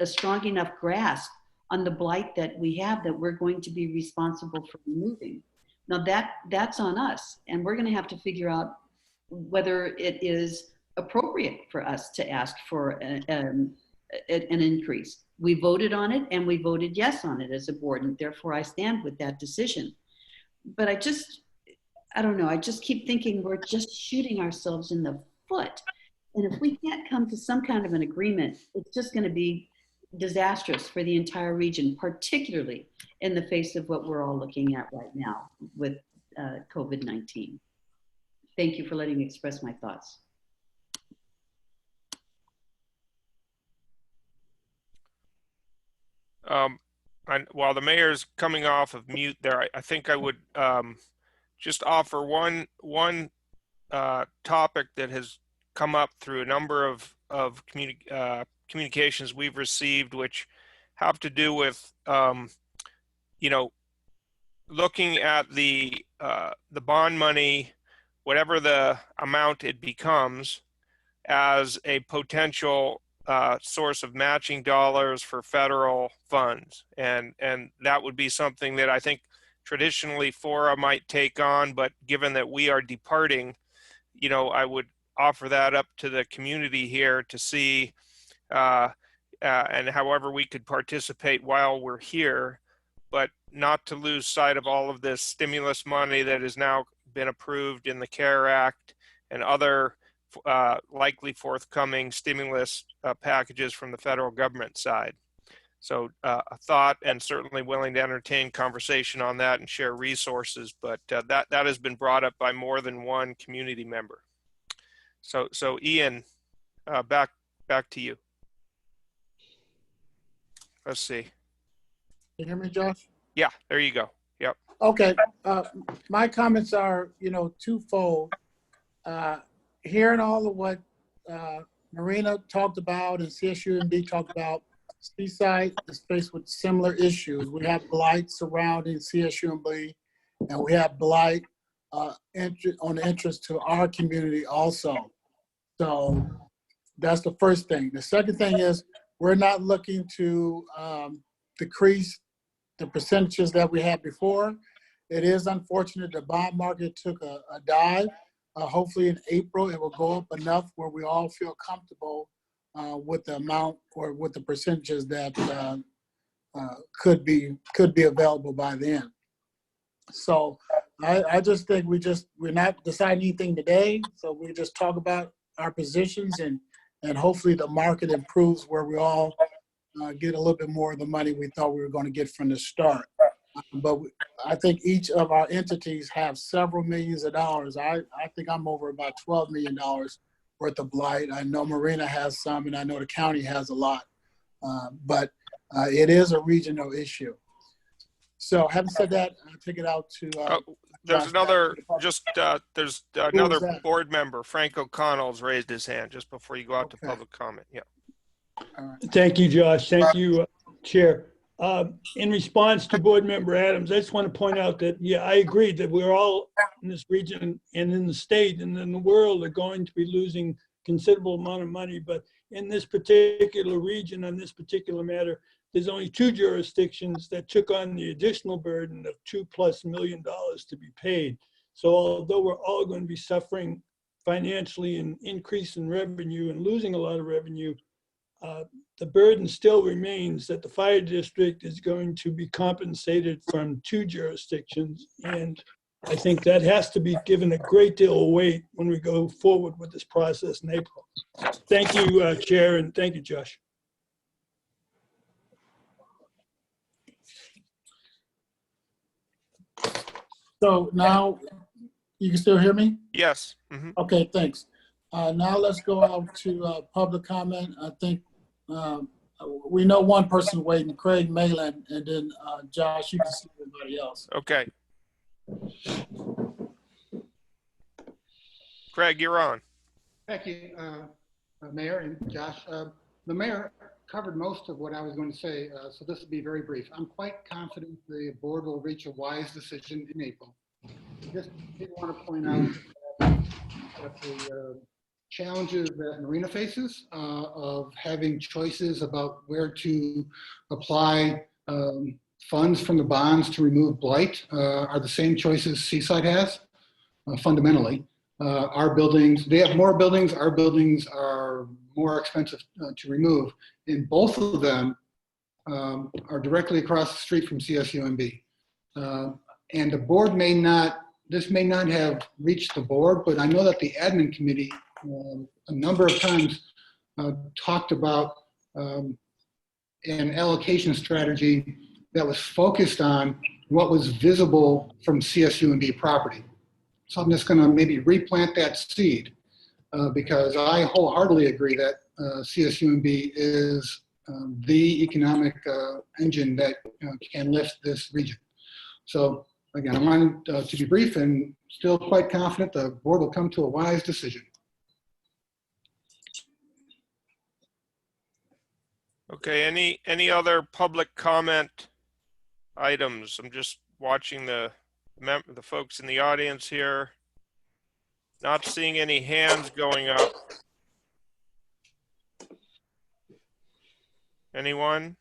strong enough grasp on the blight that we have, that we're going to be responsible for removing. Now that's on us, and we're going to have to figure out whether it is appropriate for us to ask for an increase. We voted on it, and we voted yes on it as a board, and therefore I stand with that decision. But I don't know, I just keep thinking we're just shooting ourselves in the foot. And if we can't come to some kind of an agreement, it's just going to be disastrous for the entire region, particularly in the face of what we're all looking at right now with COVID-19. Thank you for letting me express my thoughts. And while the mayor's coming off of mute there, I think I would just offer one topic that has come up through a number of communications we've received, which have to do with looking at the bond money, whatever the amount it becomes, as a potential source of matching dollars for federal funds. And that would be something that I think traditionally FORA might take on, but given that we are departing, I would offer that up to the community here to see, and however we could participate while we're here, but not to lose sight of all of this stimulus money that has now been approved in the CARE Act and other likely forthcoming stimulus packages from the federal government side. So a thought, and certainly willing to entertain conversation on that and share resources, but that has been brought up by more than one community member. So Ian, back to you. Let's see. Can you hear me, Josh? Yeah, there you go. Yep. Okay. My comments are, twofold. Hearing all of what Marina talked about and CSUMB talked about, Seaside is faced with similar issues. We have blight surrounding CSUMB, and we have blight on the interest to our community also. So that's the first thing. The second thing is we're not looking to decrease the percentages that we had before. It is unfortunate the bond market took a dive. Hopefully in April, it will go up enough where we all feel comfortable with the amount or with the percentages that could be available by then. So I just think we're not deciding anything today. So we just talk about our positions and hopefully the market improves where we all get a little bit more of the money we thought we were going to get from the start. But I think each of our entities have several millions of dollars. I think I'm over about $12 million worth of blight. I know Marina has some, and I know the county has a lot. But it is a regional issue. So having said that, I'll take it out to there's another board member, Frank O'Connell's raised his hand just before you go out to public comment. Yeah. Thank you, Josh. Thank you, Chair. In response to Board Member Adams, I just want to point out that, yeah, I agree that we're all in this region and in the state and in the world are going to be losing considerable amount of money. But in this particular region, on this particular matter, there's only 2 jurisdictions that took on the additional burden of $2+ million to be paid. So although we're all going to be suffering financially an increase in revenue and losing a lot of revenue, the burden still remains that the fire district is going to be compensated from 2 jurisdictions. And I think that has to be given a great deal of weight when we go forward with this process in April. Thank you, Chair, and thank you, Josh. So now, you can still hear me? Yes. Mm-hmm. Okay, thanks. Now let's go out to public comment. I think we know one person waiting, Craig Malin, and then Josh, you can see everybody else. Okay. Craig, you're on. Thank you, Mayor and Josh. The mayor covered most of what I was going to say, so this will be very brief. I'm quite confident the board will reach a wise decision in April. Just did want to point out that the challenges that Marina faces of having choices about where to apply funds from the bonds to remove blight are the same choices Seaside has, fundamentally. Our buildings, they have more buildings, our buildings are more expensive to remove, and both of them are directly across the street from CSUMB. And the board may not, this may not have reached the board, but I know that the admin committee a number of times talked about an allocation strategy that was focused on what was visible from CSUMB property. So I'm just going to maybe replant that seed because I wholeheartedly agree that CSUMB is the economic engine that can lift this region. So again, I wanted to be brief and still quite confident the board will come to a wise decision. Okay, any other public comment items? I'm just watching the folks in the audience here. Not seeing any hands going up. Anyone?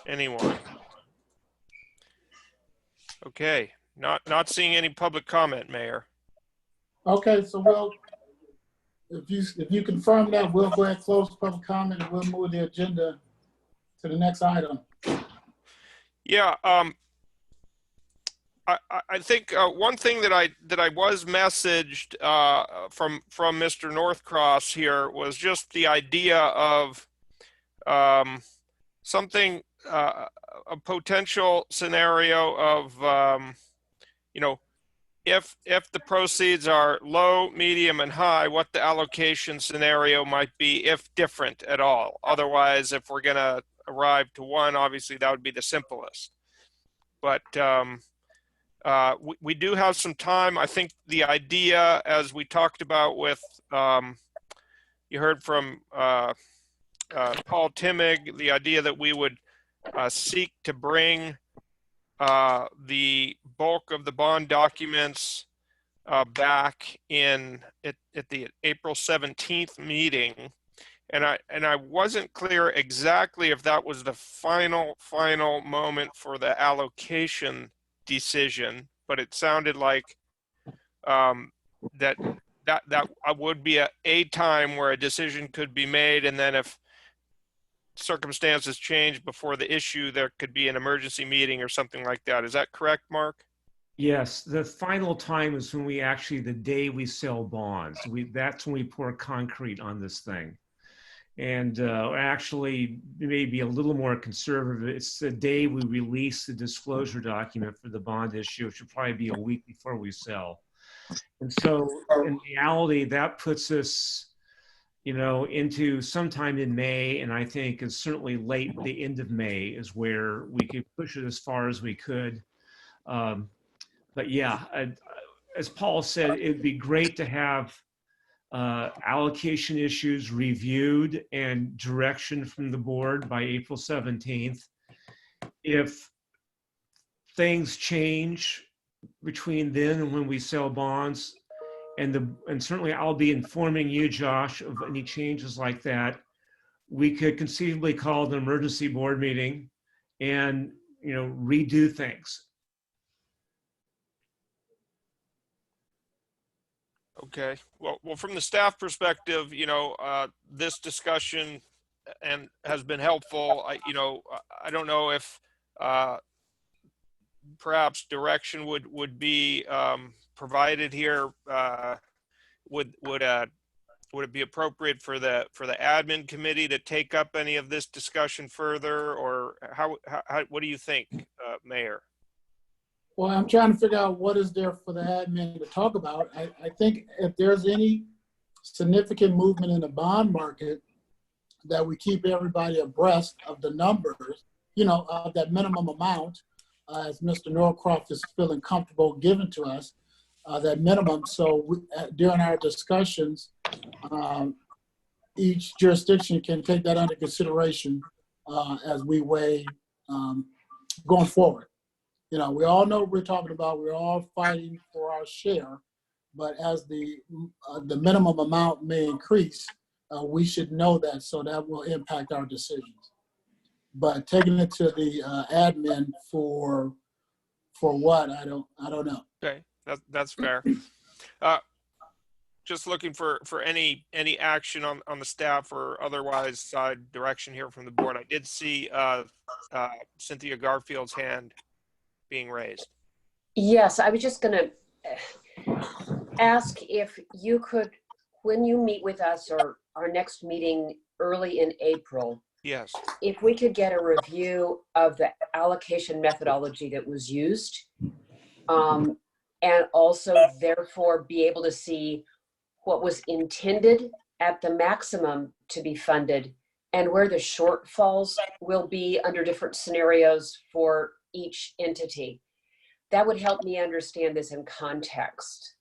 Anyone? Okay, not seeing any public comment, Mayor. Okay, so we'll, if you confirm that, we'll go ahead and close public comment and we'll move the agenda to the next item. Yeah, I think one thing that I was messaged from Mr. Northcross here was just the idea of something, a potential scenario of you know, if the proceeds are low, medium, and high, what the allocation scenario might be, if different at all. Otherwise, if we're gonna arrive to one, obviously that would be the simplest. But we do have some time. I think the idea, as we talked about with, you heard from Paul Timmig, the idea that we would seek to bring the bulk of the bond documents back in at the April 17th meeting. And I wasn't clear exactly if that was the final moment for the allocation decision, but it sounded like that would be a time where a decision could be made, and then if circumstances change before the issue, there could be an emergency meeting or something like that. Is that correct, Mark? Yes, the final time is when we actually, the day we sell bonds. That's when we pour concrete on this thing. And actually, maybe a little more conservative. It's the day we release the disclosure document for the bond issue, which will probably be a week before we sell. And so in reality, that puts us, you know, into sometime in May, and I think it's certainly late, the end of May is where we could push it as far as we could. But yeah, as Paul said, it'd be great to have allocation issues reviewed and direction from the board by April 17th. If things change between then and when we sell bonds, and certainly I'll be informing you, Josh, of any changes like that, we could conceivably call an emergency board meeting and, you know, redo things. Okay. Well, from the staff perspective, you know, this discussion and has been helpful. I don't know if perhaps direction would be provided here. Would it be appropriate for the admin committee to take up any of this discussion further, or what do you think, Mayor? Well, I'm trying to figure out what is there for the admin to talk about. I think if there's any significant movement in the bond market, that we keep everybody abreast of the numbers, you know, of that minimum amount, as Mr. Norcroft is feeling comfortable giving to us, that minimum. So during our discussions, each jurisdiction can take that under consideration as we weigh going forward. You know, we all know what we're talking about. We're all fighting for our share, but as the minimum amount may increase, we should know that, so that will impact our decisions. But taking it to the admin for what, I don't know. Okay, that's fair. Just looking for any action on the staff or otherwise side direction here from the board. I did see Cynthia Garfield's hand being raised. Yes, I was just going to ask if you could, when you meet with us or our next meeting early in April, yes, if we could get a review of the allocation methodology that was used, and also therefore be able to see what was intended at the maximum to be funded and where the shortfalls will be under different scenarios for each entity. That would help me understand this in context.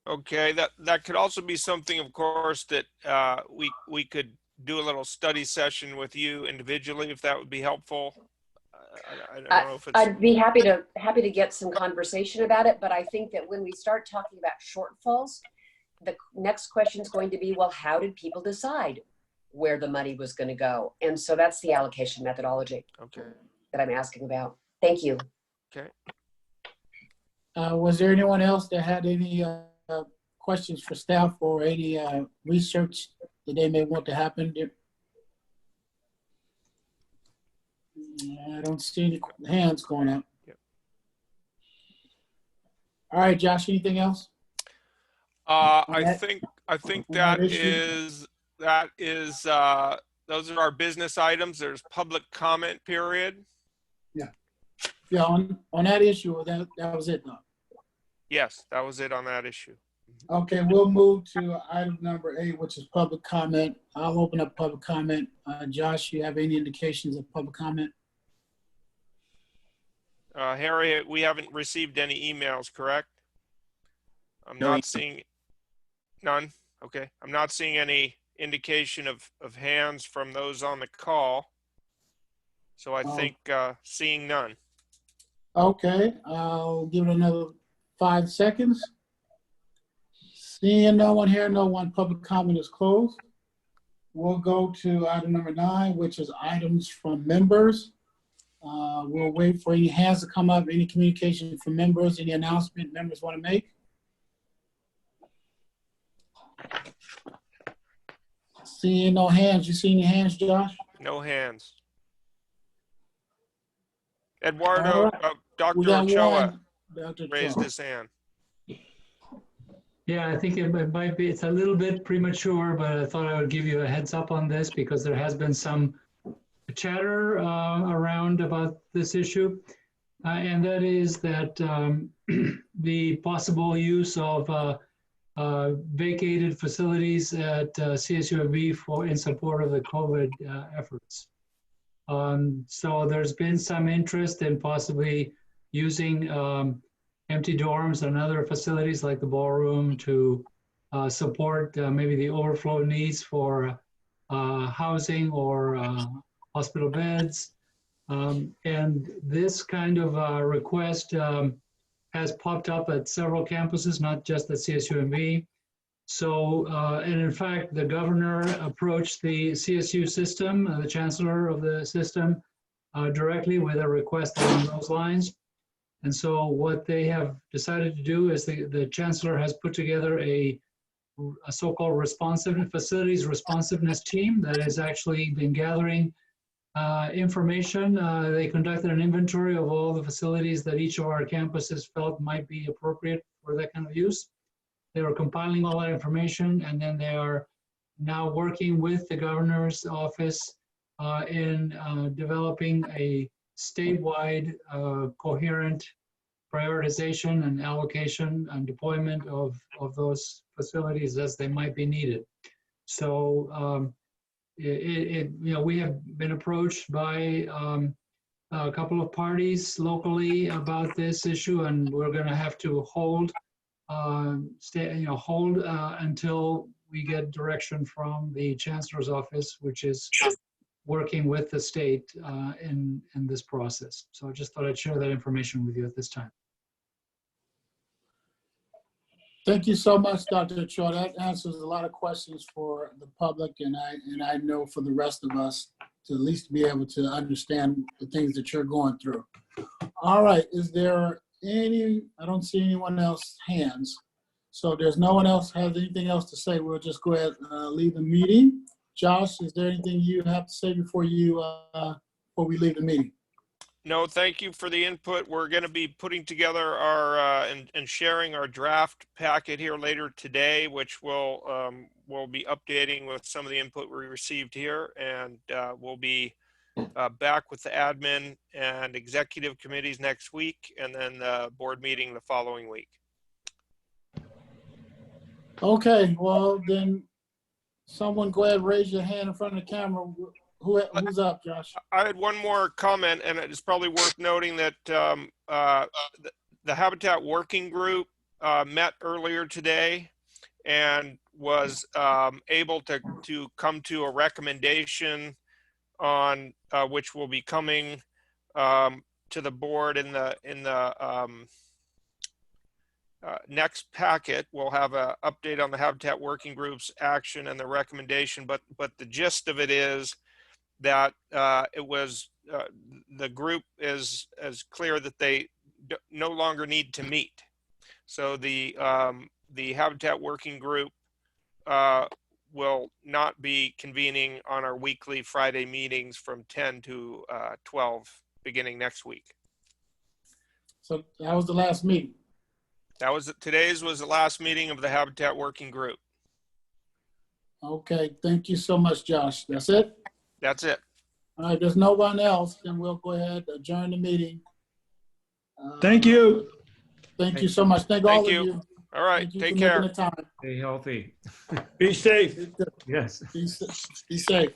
Okay, that could also be something, of course, that we could do a little study session with you individually, if that would be helpful. I don't know if it's. I'd be happy to get some conversation about it, but I think that when we start talking about shortfalls, the next question is going to be, well, how did people decide where the money was going to go? And so that's the allocation methodology that I'm asking about. Thank you. Okay. Was there anyone else that had any questions for staff or any research that they may want to happen? I don't see any hands going up. Yep. All right, Josh, anything else? I think that is those are our business items. There's public comment period. Yeah, on that issue, that was it, though. Yes, that was it on that issue. Okay, we'll move to item number 8, which is public comment. I'll open up public comment. Josh, you have any indications of public comment? Harry, we haven't received any emails, correct? I'm not seeing none. Okay, I'm not seeing any indication of hands from those on the call. So I think seeing none. Okay, I'll give it another 5 seconds. Seeing no one here, no one, public comment is closed. We'll go to item number 9, which is items from members. We'll wait for any hands to come up, any communication from members, any announcement members want to make. Seeing no hands. You see any hands, Josh? No hands. Eduardo, Dr. Ochoa raised his hand. Yeah, I think it might be, it's a little bit premature, but I thought I would give you a heads up on this because there has been some chatter around about this issue. And that is that the possible use of vacated facilities at CSUMB in support of the COVID efforts. So there's been some interest in possibly using empty dorms and other facilities like the ballroom to support maybe the overflow needs for housing or hospital beds. And this kind of request has popped up at several campuses, not just at CSUMB. So, and in fact, the governor approached the CSU system, the chancellor of the system, directly with a request along those lines. And so what they have decided to do is the chancellor has put together a so-called facilities responsiveness team that has actually been gathering information. They conducted an inventory of all the facilities that each of our campuses felt might be appropriate for that kind of use. They were compiling all that information, and then they are now working with the governor's office in developing a statewide coherent prioritization and allocation and deployment of those facilities as they might be needed. So we have been approached by a couple of parties locally about this issue, and we're going to have to hold until we get direction from the chancellor's office, which is working with the state in this process. So I just thought I'd share that information with you at this time. Thank you so much, Dr. Ochoa. That answers a lot of questions for the public, and I know for the rest of us to at least be able to understand the things that you're going through. All right, is there I don't see anyone else's hands. So there's no one else has anything else to say. We'll just go ahead and leave the meeting. Josh, is there anything you have to say before we leave the meeting? No, thank you for the input. We're going to be putting together our and sharing our draft packet here later today, which we'll be updating with some of the input we received here, and we'll be back with the admin and executive committees next week, and then the board meeting the following week. Okay, well then Someone go ahead and raise your hand in front of the camera. Who's up, Josh? I had one more comment, and it's probably worth noting that the Habitat Working Group met earlier today and was able to come to a recommendation on which will be coming to the board in the next packet. We'll have an update on the Habitat Working Group's action and the recommendation, but the gist of it is that it was the group is clear that they no longer need to meet. So the Habitat Working Group will not be convening on our weekly Friday meetings from 10 to 12 beginning next week. So that was the last meeting. That was today's was the last meeting of the Habitat Working Group. Okay, thank you so much, Josh. That's it? That's it. All right, there's no one else, then we'll go ahead and adjourn the meeting. Thank you. Thank you so much. Thank all of you. All right, Thank you take for care. making the time. Stay healthy. Be safe. Yes. Be safe.